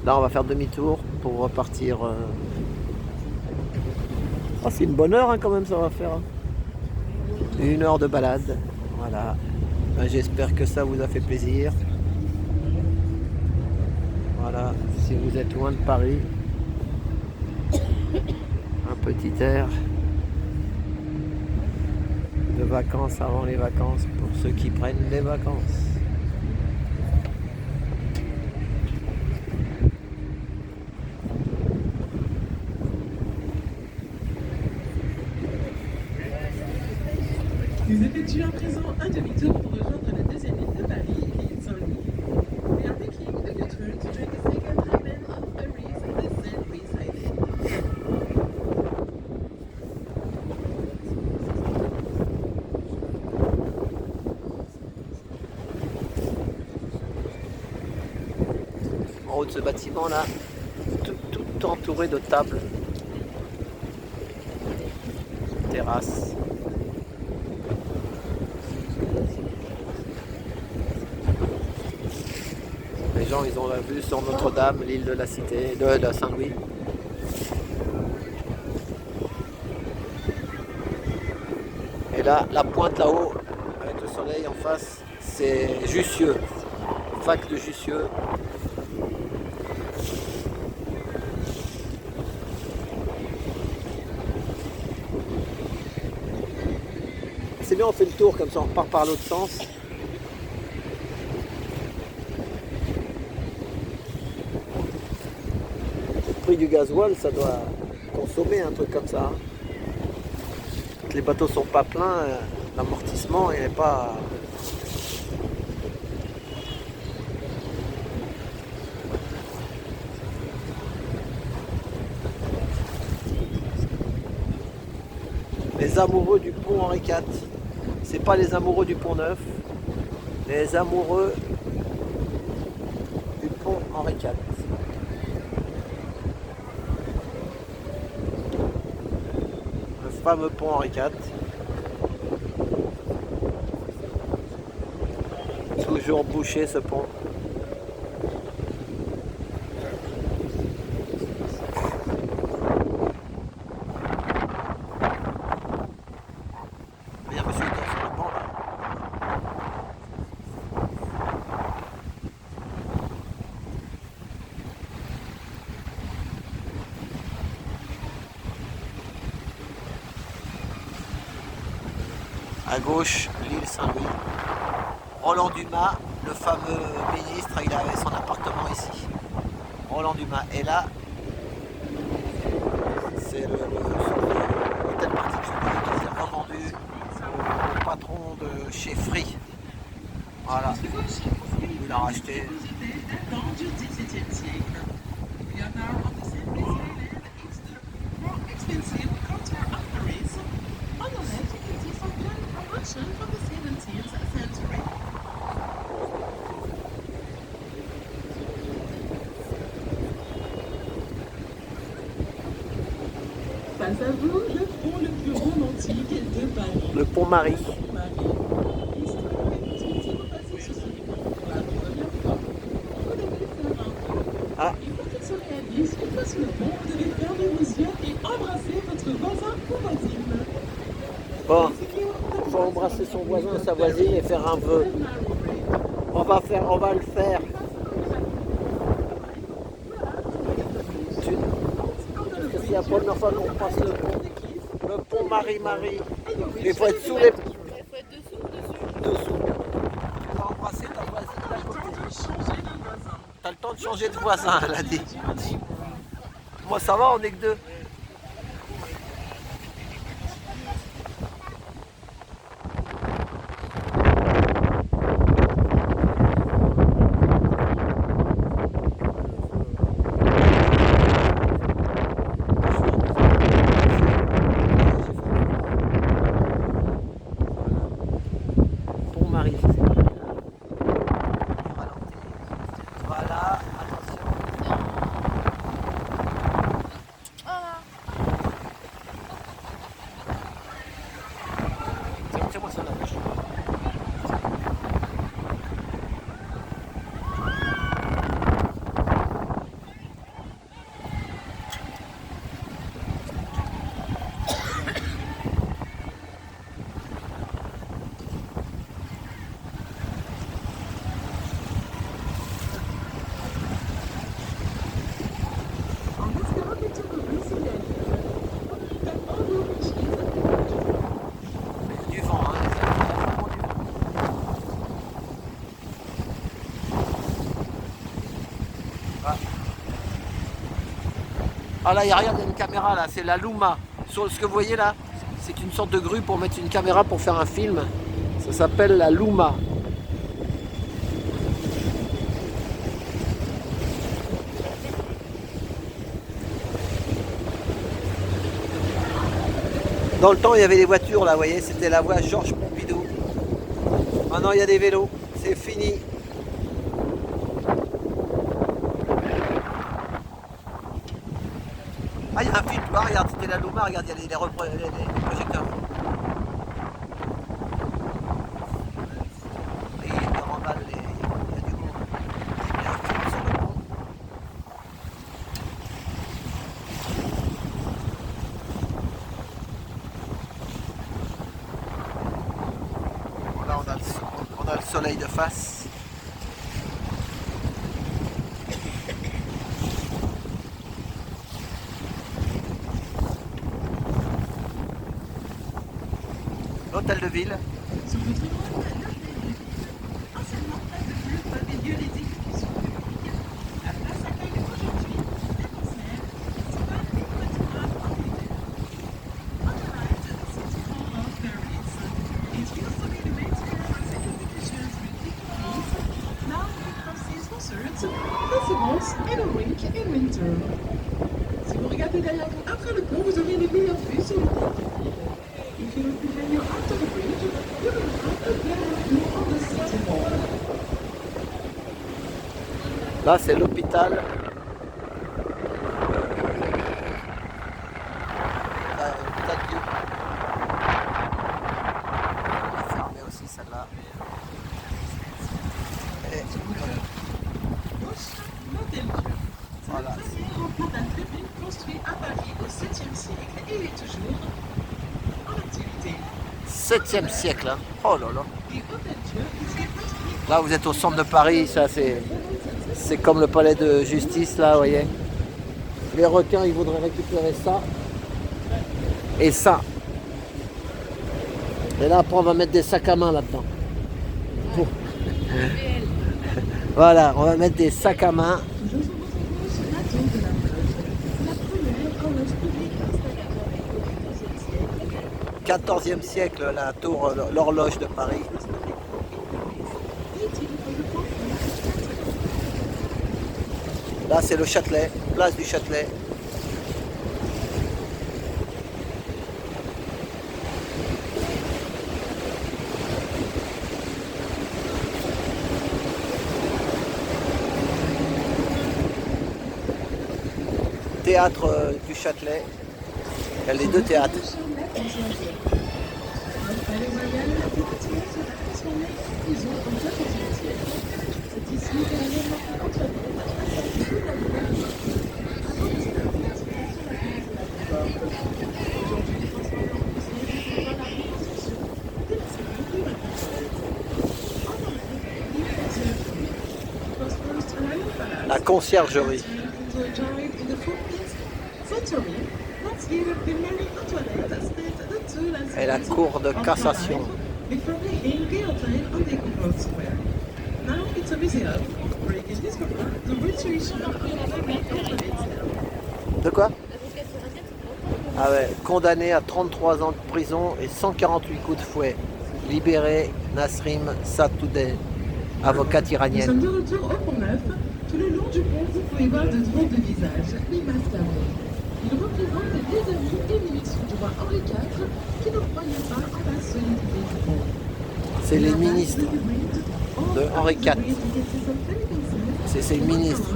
Là, on va faire demi-tour pour repartir. Oh, c'est une bonne heure hein, quand même, ça va faire. 1 heure de balade. Voilà. Ben, j'espère que ça vous a fait plaisir. Voilà. Si vous êtes loin de Paris, un petit air de vacances avant les vacances pour ceux qui prennent des vacances. Nous effectuons à présent un demi-tour pour rejoindre la deuxième île de Paris, l'île Saint-Louis. We are making a U-turn to join the second island of Paris, the Saint-Louis Island. En haut de ce bâtiment là, tout entouré de tables, terrasses. Les gens ils ont la vue sur Notre-Dame, l'île de la Cité, de Saint-Louis. Et là, la pointe là-haut, avec le soleil en face, c'est Jussieu, fac de Jussieu. C'est bien, on fait le tour comme ça, on repart par l'autre sens. Le prix du gasoil, ça doit consommer un truc comme ça. Quand les bateaux sont pas pleins, l'amortissement il n'est pas. Les amoureux du pont Henri IV, c'est pas les amoureux du pont Neuf, les amoureux du pont Henri IV. Le fameux pont Henri IV. Toujours bouché ce pont. Il y a monsieur qui est sur le pont là. À gauche, l'île Saint-Louis. Roland Dumas, le fameux ministre, il avait son appartement ici. Roland Dumas. Et là, c'est l'hôtel particulier qui s'est revendu au patron de chez Free. Voilà. Il a racheté. Datant du XVIIe siècle. We are now on the Saint-Louis Island. It's the more expensive quarter of Paris. On the left, you can see some kind of production from the 17th century. Face à vous, le pont le plus romantique de Paris. Le pont Marie. Ah, Une fois que le soleil avise, une fois sur le pont, vous devez fermer vos yeux et embrasser votre voisin ou voisine. bon, il faut embrasser son voisin ou sa voisine et faire un vœu. On va le faire. Parce que c'est la première fois qu'on passe le pont Marie-Marie. Il faut être sous les. Il faut être dessous. Tu vas embrasser ta voisine d'à côté. T'as le temps de changer de voisin, elle a dit. Moi ça va, on est que deux. Pont Marie. Voilà, attention. Voilà. Du vent, hein. Ah là, il y a rien, il y a une caméra là, c'est la Luma. Sur ce que vous voyez là, c'est une sorte de grue pour mettre une caméra pour faire un film. Ça s'appelle la Luma. Dans le temps, il y avait des voitures là, vous voyez, c'était la voie Georges Pompidou. Maintenant, il y a des vélos, c'est fini. Ah, il y a un film, tu vois, regarde, c'était la Luma, regarde, il y a les projecteurs. Et il remballe il y a du monde. Il y a un film sur le pont. Là, on a le soleil de face. L'hôtel de ville. Sur votre route, anciennement place de Dieu, pas des lieux les exécutions publiques. La place accueille aujourd'hui des concerts, festivals et bâtiments en hiver. On the right, the city hall of Paris. It used to be the main square of the executions with big plays. Now it houses concerts, festivals and a rink in winter. Si vous regardez derrière vous après le pont, vous aurez les meilleures vues sur le pont. If you look behind you after the bridge, you will have a better view of the city hall. Là, c'est l'hôpital. L'hôpital Dieu. On va fermer aussi celle-là. Et Gauche, l'hôtel Dieu. C'est Voilà. le premier rempart d'un tribune construit à Paris au 7e siècle et il est toujours en activité. 7e siècle. Hein. Oh là là. Et Hôtel Dieu, il s'est construit Là, vous êtes au centre de Paris. Ça, c'est comme le palais de justice, là, vous voyez. Les requins, ils voudraient récupérer ça. Et ça. Et là, après, on va mettre des sacs à main là-dedans. Pour- Voilà, on va mettre des sacs à main. toujours sur votre gauche la tour de la plage. C'est la première horloge publique installée à Paris au 14e siècle. 14e siècle, la tour, l'horloge de Paris. Utile pour le pont. Là, c'est le Châtelet, place du Châtelet. Théâtre du Châtelet. Il y a les deux théâtres. Palais royal, la bâtiment sera transformé en prison au 14e siècle. C'est ici que la reine Marie-Antoinette a passé toute la vie avant de se terminer sur la place de la Concorde. Aujourd'hui transformé en musée, on voit la reconstruction de la cellule de Marie-Antoinette. En Allemagne, il y a was first a royal palace. La conciergerie. Enjoyed in the 14th century. That's here the Marie-Antoinette spent the two last Et la years cour de of her cassation. life before being guillotined on the Concorde Square. Now it's a museum where you can discover the restoration of Marie-Antoinette's. De quoi? L'avocat syrien, c'est Ah ouais, condamné à 33 ans de prison et 148 coups de fouet. Libéré Nasrim Sotoudeh, avocate Nous iranienne. sommes de retour au Pont-Neuf. Tout le long du pont, vous pouvez voir de drôles de visages, les mascarons. Ils représentent les amis et ministres du roi Henri IV qui ne croyaient pas en la solidité du pont. C'est les ministres de Henri IV. C'est ces ministres.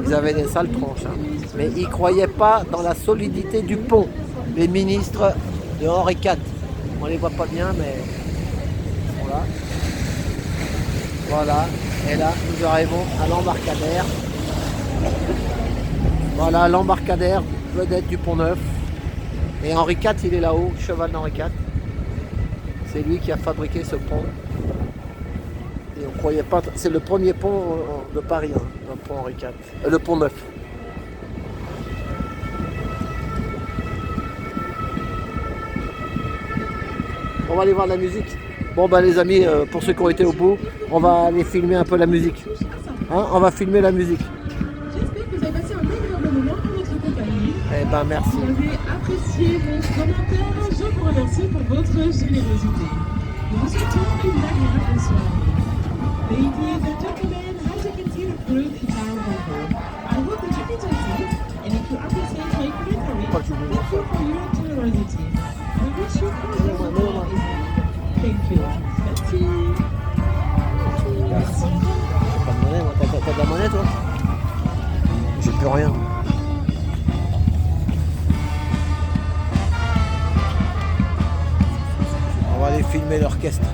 Ils avaient des sales tronches. Hein. Mais ils ne croyaient pas dans la solidité du pont. Les ministres de Henri IV. On les voit pas bien, mais voilà. Voilà. Et là, nous arrivons à l'embarcadère. Voilà l'embarcadère vedette du Pont-Neuf. Et Henri IV, il est là-haut, cheval d'Henri IV. C'est lui qui a fabriqué ce pont. Et on croyait pas. C'est le premier pont de Paris, hein, le pont Henri IV. Le Pont-Neuf. On va aller voir la musique. Bon bah les amis, pour ceux qui ont été au bout, on va aller filmer un peu la musique. Hein, on va filmer la musique. J'espère que vous avez passé un agréable moment en notre compagnie. Eh ben merci. Vous avez apprécié vos commentaires. Je vous remercie pour votre générosité. Nous vous souhaitons une agréable soirée. Ladies and gentlemen, as you can see, the group is now over. I hope that you enjoyed it, and if you appreciate my commentary, thank you for your generosity. We wish you all the best. Thank you. Merci. Merci. J'ai pas de monnaie, moi. T'as de la monnaie toi? J'ai plus rien. On va aller filmer l'orchestre.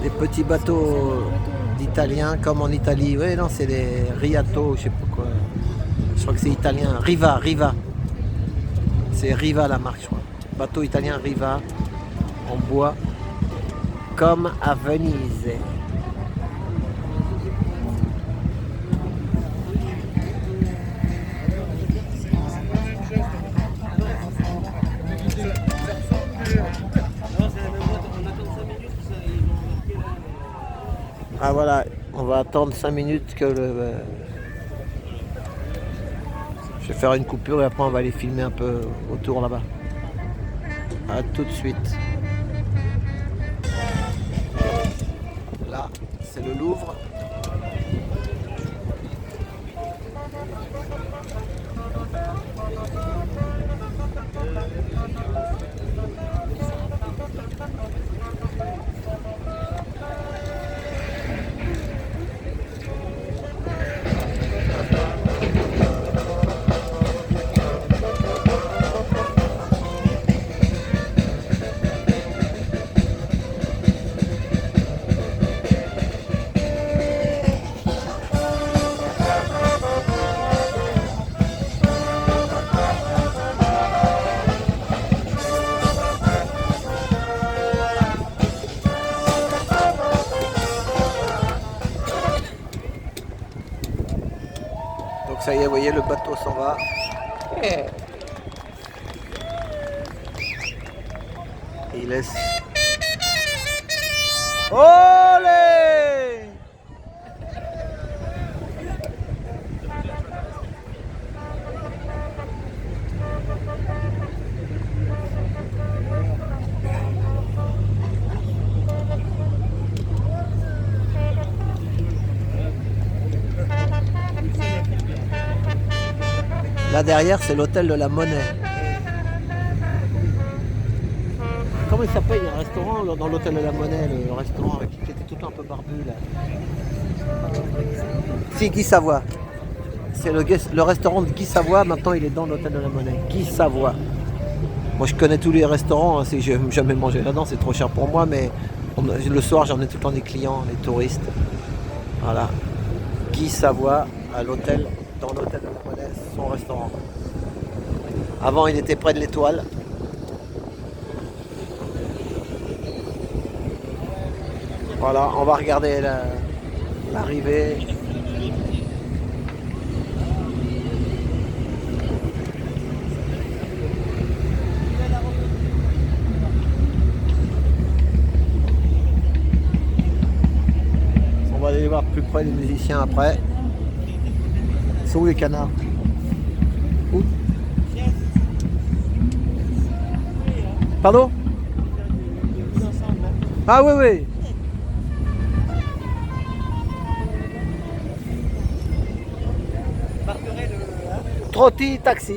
Des petits bateaux d'Italiens comme en Italie. Oui, non, c'est des Riato, je sais pas quoi. Je crois que c'est italien. Riva. C'est Riva la marque, je crois. Bateau italien Riva en bois comme à Venise. Ah voilà, on va attendre 5 minutes que le... Je vais faire une coupure et après on va aller filmer un peu autour là-bas. A tout de suite. Là, c'est le Louvre. Donc ça y est, vous voyez, le bateau s'en va. Et il laisse. Olé! Là derrière, c'est l'hôtel de la Monnaie. Comment il s'appelle? Il y a un restaurant dans l'hôtel de la Monnaie, le restaurant avec qui était tout un peu barbu là. Si, Guy Savoie. C'est le restaurant de Guy Savoie, maintenant il est dans l'hôtel de la Monnaie. Guy Savoie. Moi je connais tous les restaurants, hein, je n'ai jamais mangé là-dedans, c'est trop cher pour moi, mais le soir j'en ai tout le temps des clients, des touristes. Voilà. Guy Savoie à l'hôtel, dans l'hôtel de la Monnaie, son restaurant. Avant il était près de l'Étoile. Voilà, on va regarder l'arrivée. On va aller voir plus près les musiciens après. Ils sont où les canards? Où? Pardon? Ah oui, oui. Trotti taxi.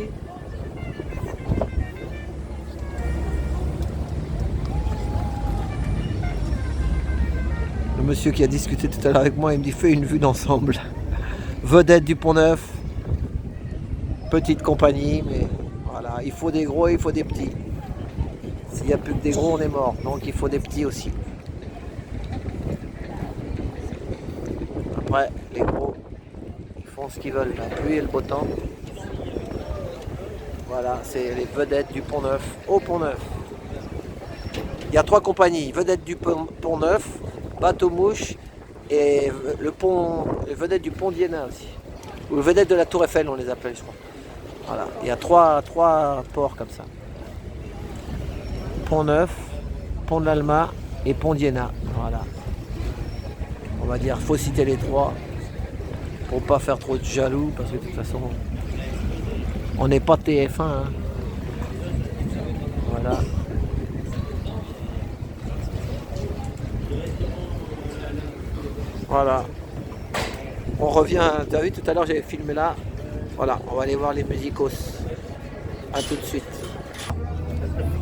Le monsieur qui a discuté tout à l'heure avec moi, il me dit fais une vue d'ensemble. Vedette du Pont-Neuf. Petite compagnie, mais voilà, il faut des gros et il faut des petits. S'il n'y a plus que des gros, on est mort. Donc il faut des petits aussi. Après, les gros, ils font ce qu'ils veulent. La pluie et le beau temps. Voilà, c'est les vedettes du Pont-Neuf au Pont-Neuf. Il y a 3 compagnies. Vedette du Pont-Neuf, Bateau Mouche et le pont, les vedettes du pont d'Iéna aussi. Ou les vedettes de la Tour Eiffel, on les appelle, je crois. Voilà, il y a trois ports comme ça. Pont Neuf, Pont de l'Alma et Pont d'Iéna. Voilà. On va dire, faut citer les trois pour pas faire trop de jaloux, parce que de toute façon, on n'est pas TF1. Hein. Voilà. Voilà. On revient, tu as vu tout à l'heure j'avais filmé là. Voilà, on va aller voir les musicos. A tout de suite.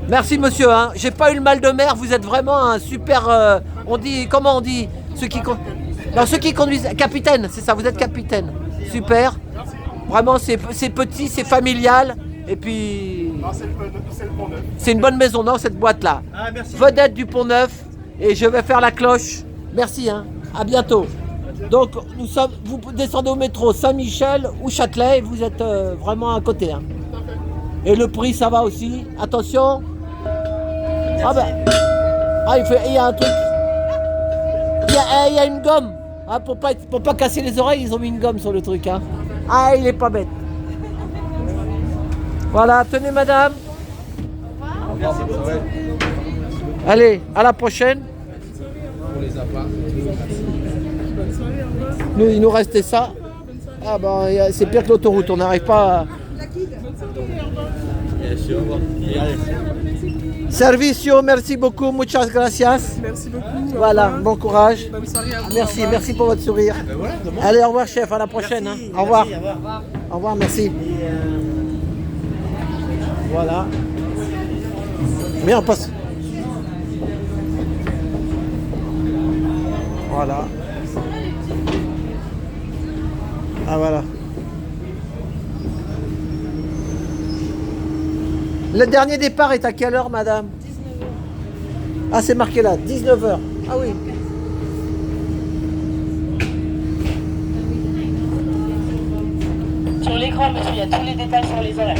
Merci monsieur, hein. J'ai pas eu le mal de mer, vous êtes vraiment un super... on dit, comment on dit ceux qui conduisent, capitaine, c'est ça, vous êtes capitaine. Super. Vraiment c'est petit, c'est familial. Et puis... Non, c'est le Pont Neuf. C'est une bonne maison, non, cette boîte là. Ah, merci. Vedette du Pont Neuf. Et je vais faire la cloche. Merci, hein. À bientôt. Donc, vous descendez au métro Saint-Michel ou Châtelet et vous êtes vraiment à côté. Hein. Et le prix, ça va aussi. Attention. Ah ben. Ah, il y a un truc. Il y a une gomme. Ah, pour pas casser les oreilles, ils ont mis une gomme sur le truc. Hein. Ah, il est pas bête. Voilà, tenez madame. Merci beaucoup. Allez, à la prochaine. Nous, il nous restait ça. Ah ben, c'est pire que l'autoroute, on n'arrive pas à... Bien sûr, au revoir. Servicio, merci beaucoup, muchas gracias. Merci beaucoup. Voilà, bon courage. Bonne soirée à vous. Merci pour votre sourire. Allez, au revoir chef, à la prochaine. Merci, hein. Au revoir. merci, au revoir. Au revoir, merci. Voilà. Mais on passe. Voilà. Ah voilà. Le dernier départ est à quelle heure, madame? 19h. Ah, c'est marqué là, 19h. Ah oui. Sur l'écran, monsieur, il y a tous les détails sur les horaires.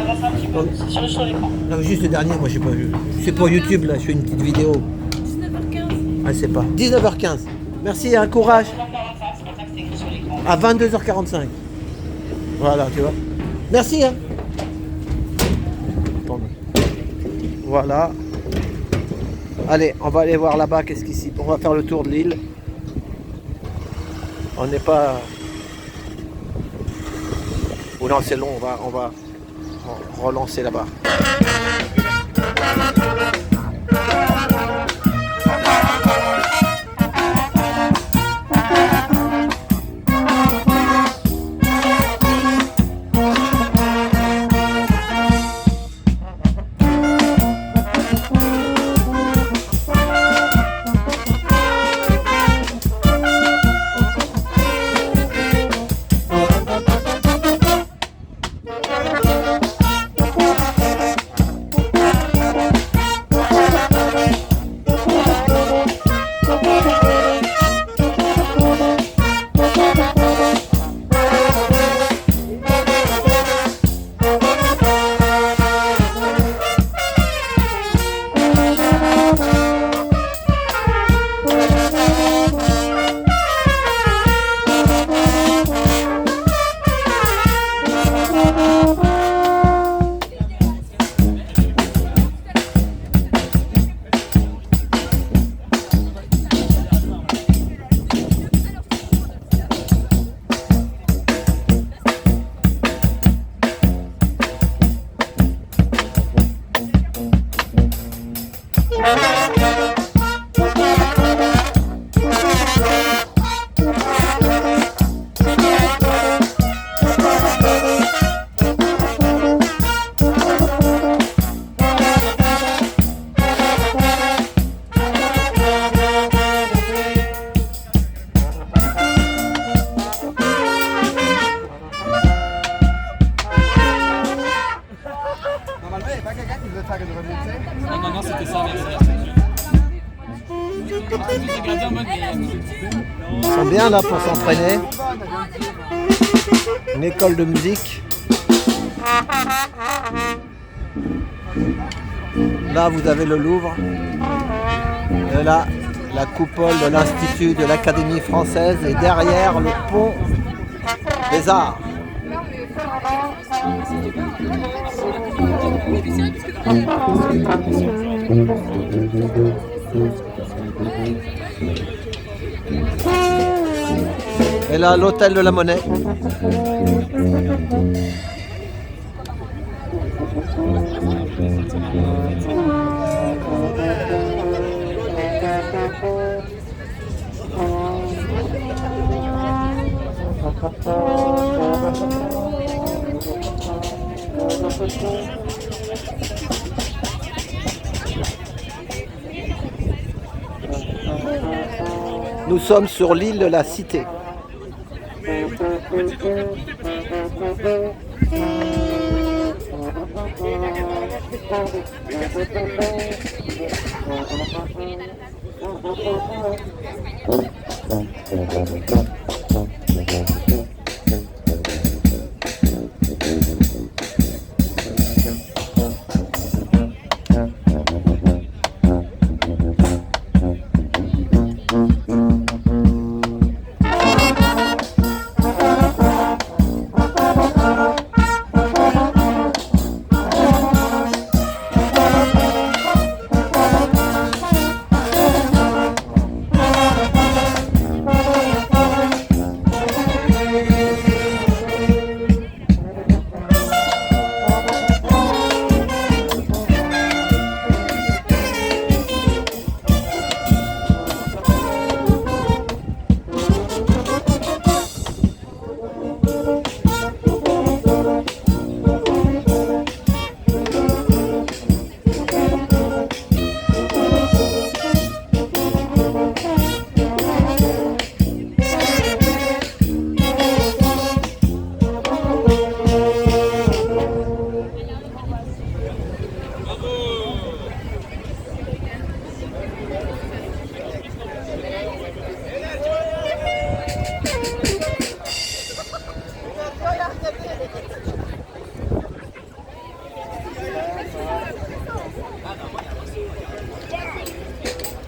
Avance un petit peu, sur l'écran. Non, mais juste le dernier, moi j'ai pas vu. C'est pour YouTube là, je fais une petite vidéo. 19h15. Ah, c'est pas. 19h15. Merci, un courage. C'est pour ça que c'est écrit sur l'écran. À 22h45. Voilà, tu vois. Merci, hein. Attendez. Voilà. Allez, on va aller voir là-bas, qu'est-ce qu'ici. On va faire le tour de l'île. On n'est pas... Oh non, c'est long, on va relancer là-bas. Non, c'était ça, merci. J'ai regardé en mode, Ils sont bien là pour s'entraîner. Une école de musique. Là, vous avez le Louvre. Et là, la coupole de l'Institut de l'Académie française et derrière le pont des Arts. Et là, l'hôtel de la Monnaie. Nous sommes sur l'île de la Cité.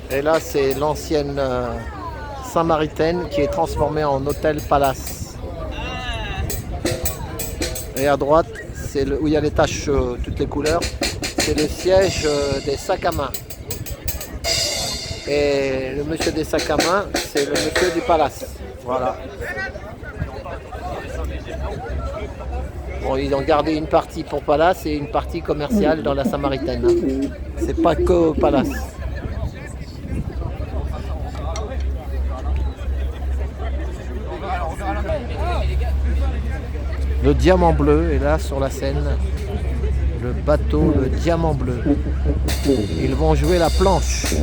Et là, c'est l'ancienne Saint-Maritaine qui est transformée en hôtel Palace. Et à droite, c'est où il y a les taches, toutes les couleurs, c'est le siège des sacs à main. Et le monsieur des sacs à main, c'est le monsieur du Palace. Voilà. Bon, ils ont gardé une partie pour Palace et une partie commerciale dans la Saint-Maritaine. Hein. C'est pas que au Palace. Le Diamant Bleu est là sur la scène. Le bateau, le Diamant Bleu. Ils vont jouer la planche.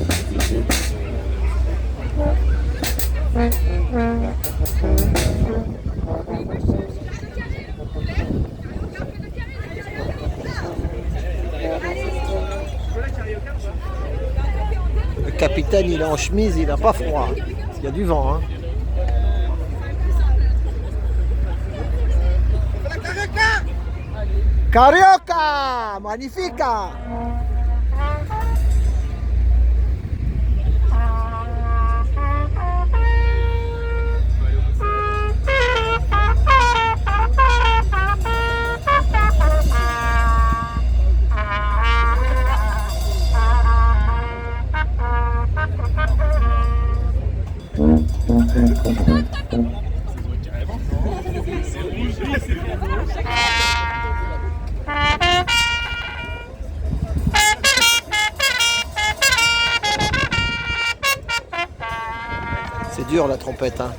Le capitaine, il est en chemise, il n'a pas froid. Il y a du vent. Hein. Carioca! Magnifica! C'est dur la trompette, hein.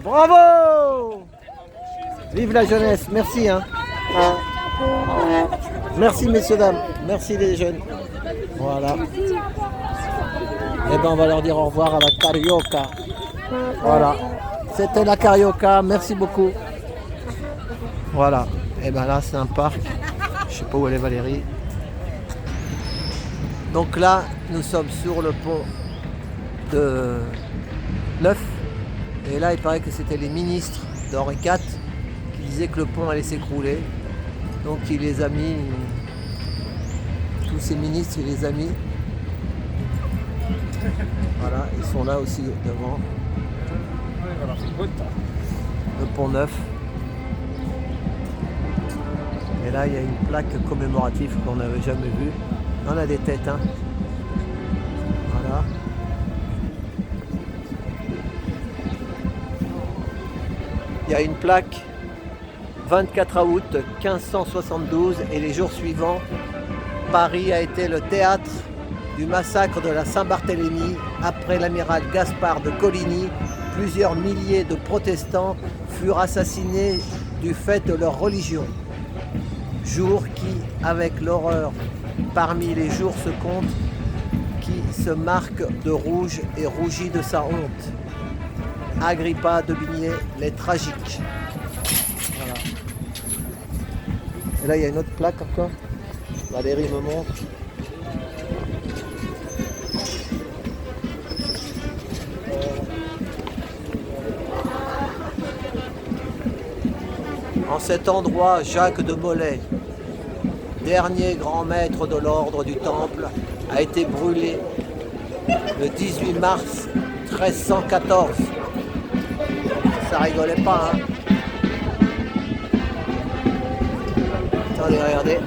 Bravo! Vive la jeunesse, merci hein. Merci messieurs dames, merci les jeunes. Voilà. Et ben on va leur dire au revoir à la Carioca. Voilà. C'était la Carioca, merci beaucoup. Voilà. Et ben là c'est un parc. Je sais pas où elle est Valérie. Donc là nous sommes sur le pont de Neuf. Et là, il paraît que c'était les ministres d'Henri IV qui disaient que le pont allait s'écrouler. Donc il les a mis, tous ces ministres, il les a mis. Voilà, ils sont là aussi devant. Le pont Neuf. Et là, il y a une plaque commémorative qu'on n'avait jamais vue. On a des têtes, hein. Voilà. Il y a une plaque 24 août 1572 et les jours suivants, Paris a été le théâtre du massacre de la Saint-Barthélemy, après l'amiral Gaspard de Coligny, plusieurs milliers de protestants furent assassinés du fait de leur religion. Jour qui, avec l'horreur parmi les jours se compte, qui se marque de rouge et rougit de sa honte. Agrippa d'Aubigné, les tragiques. Voilà. Et là, il y a une autre plaque encore. Valérie me montre. En cet endroit, Jacques de Molay, dernier grand maître de l'ordre du Temple, a été brûlé le 18 mars 1314. Ça rigolait pas, hein. Attendez, regardez.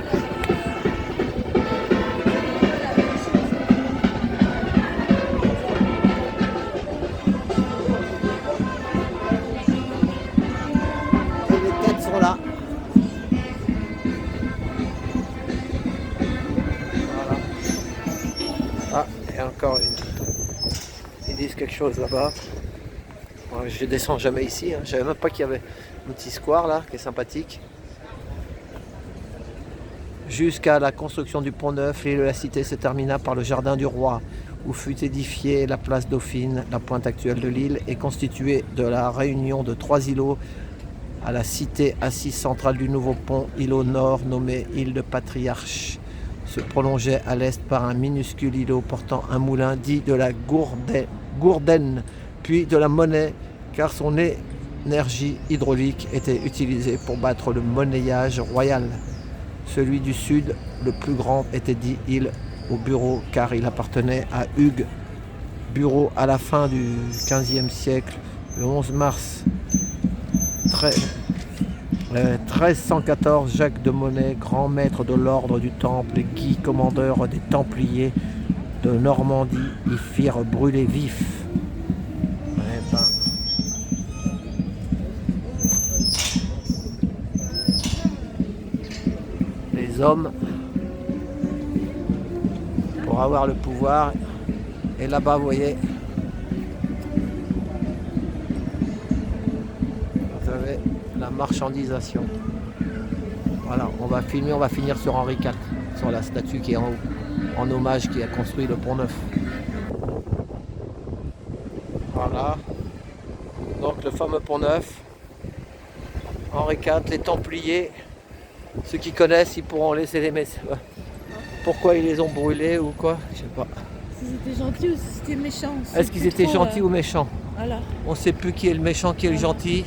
Et les têtes sont là. Voilà. Ah, et encore une. Ils disent quelque chose là-bas. Je descends jamais ici, hein. Je savais même pas qu'il y avait un petit square là qui est sympathique. Jusqu'à la construction du pont neuf, l'île de la Cité se termina par le jardin du roi, où fut édifiée la place Dauphine, la pointe actuelle de l'île, est constituée de la réunion de 3 îlots à la cité assise centrale du nouveau pont, îlot nord nommé île de Patriarche, se prolongeait à l'est par un minuscule îlot portant un moulin dit de la Gourdaine, puis de la Monnaie, car son énergie hydraulique était utilisée pour battre le monnayage royal. Celui du sud, le plus grand, était dit île au bureau, car il appartenait à Hugues Bureau à la fin du XVe siècle, le 11 mars 1314, Jacques de Molay, grand maître de l'ordre du Temple et Guy, commandeur des Templiers de Normandie, y firent brûler vif. Les hommes, pour avoir le pouvoir, et là-bas, vous voyez, vous avez la marchandisation. Voilà, on va filmer, on va finir sur Henri IV, sur la statue qui est en haut, en hommage qui a construit le pont neuf. Voilà, donc le fameux pont neuf, Henri IV, les Templiers. Ceux qui connaissent, ils pourront laisser les messages. Pourquoi ils les ont brûlés ou quoi? Je sais pas. S'ils étaient gentils ou si c'était méchant. Est-ce qu'ils étaient gentils ou méchants? Voilà. On ne sait plus qui est le méchant, qui est le gentil.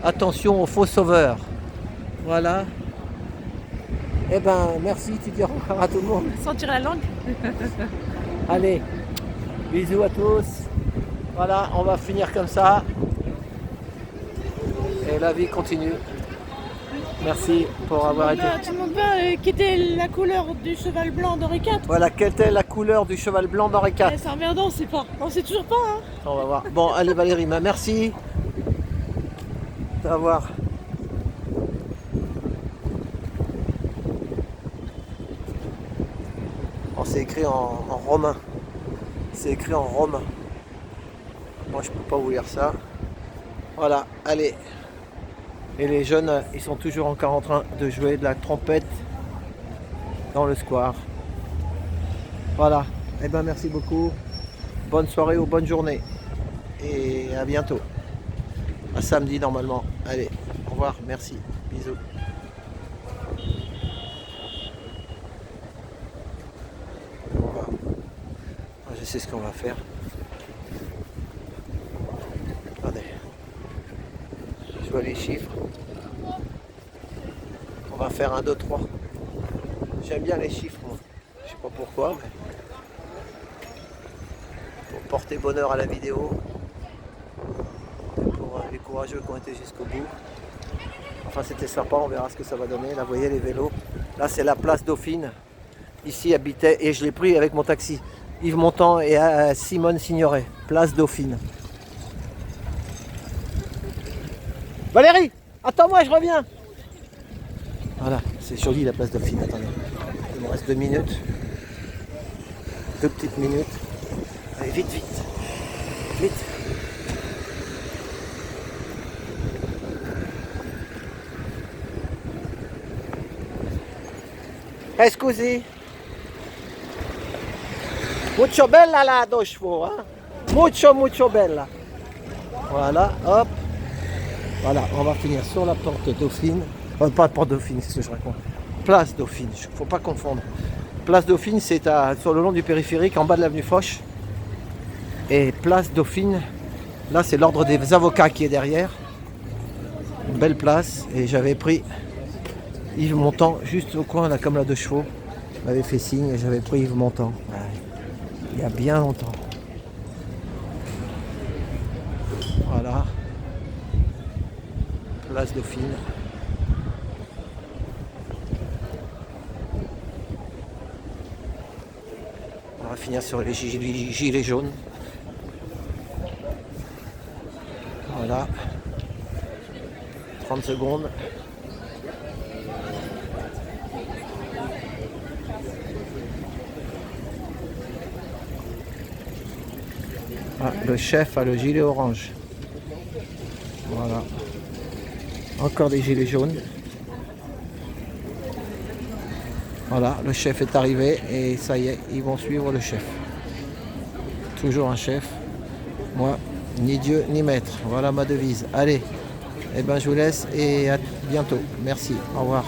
Attention aux faux sauveurs. Voilà. Eh ben, merci, tu dis au revoir à tout le monde. Sentir la langue. Allez, bisous à tous. Voilà, on va finir comme ça. Et la vie continue. Merci pour avoir été. Tu ne demandes pas quelle était la couleur du cheval blanc d'Henri IV? Voilà, quelle était la couleur du cheval blanc d'Henri IV? C'est emmerdant, on sait pas. On sait toujours pas, hein. On va voir. Bon, allez Valérie, merci. On va voir. Oh, c'est écrit en romain. C'est écrit en romain. Moi, je peux pas vous lire ça. Voilà, allez. Et les jeunes, ils sont toujours encore en train de jouer de la trompette dans le square. Voilà. Eh ben, merci beaucoup. Bonne soirée ou bonne journée. Et à bientôt. À samedi normalement. Allez, au revoir, merci. Bisous. Voilà. Je sais ce qu'on va faire. Attendez. Je vois les chiffres. On va faire 1, 2, 3. J'aime bien les chiffres, moi. Je sais pas pourquoi, mais pour porter bonheur à la vidéo. Et pour les courageux qui ont été jusqu'au bout. Enfin, c'était sympa, on verra ce que ça va donner. Là, vous voyez les vélos. Là, c'est la place Dauphine. Ici habitait, et je l'ai pris avec mon taxi, Yves Montand et Simone Signoret. Place Dauphine. Valérie, attends-moi, je reviens. Voilà, c'est joli la place Dauphine. Attendez, il me reste 2 minutes. 2 petites minutes. Allez, vite, vite. Vite. Scusi. Mucho bella la 2 chevaux, hein. Mucho bella. Voilà, hop. Voilà, on va finir sur la porte Dauphine. Pas porte Dauphine, c'est ce que je raconte. Place Dauphine, faut pas confondre. Place Dauphine, c'est sur le long du périphérique, en bas de l'avenue Foch. Et place Dauphine, là c'est l'ordre des avocats qui est derrière. Une belle place. Et j'avais pris Yves Montand juste au coin, là, comme la 2 chevaux. Il m'avait fait signe et j'avais pris Yves Montand. Ouais, il y a bien longtemps. Voilà. Place Dauphine. On va finir sur les gilets jaunes. Voilà. 30 secondes. Ah, le chef a le gilet orange. Voilà. Encore des gilets jaunes. Voilà, le chef est arrivé et ça y est, ils vont suivre le chef. Toujours un chef. Moi, ni Dieu ni maître. Voilà ma devise. Allez, eh ben, je vous laisse et à bientôt. Merci. Au revoir.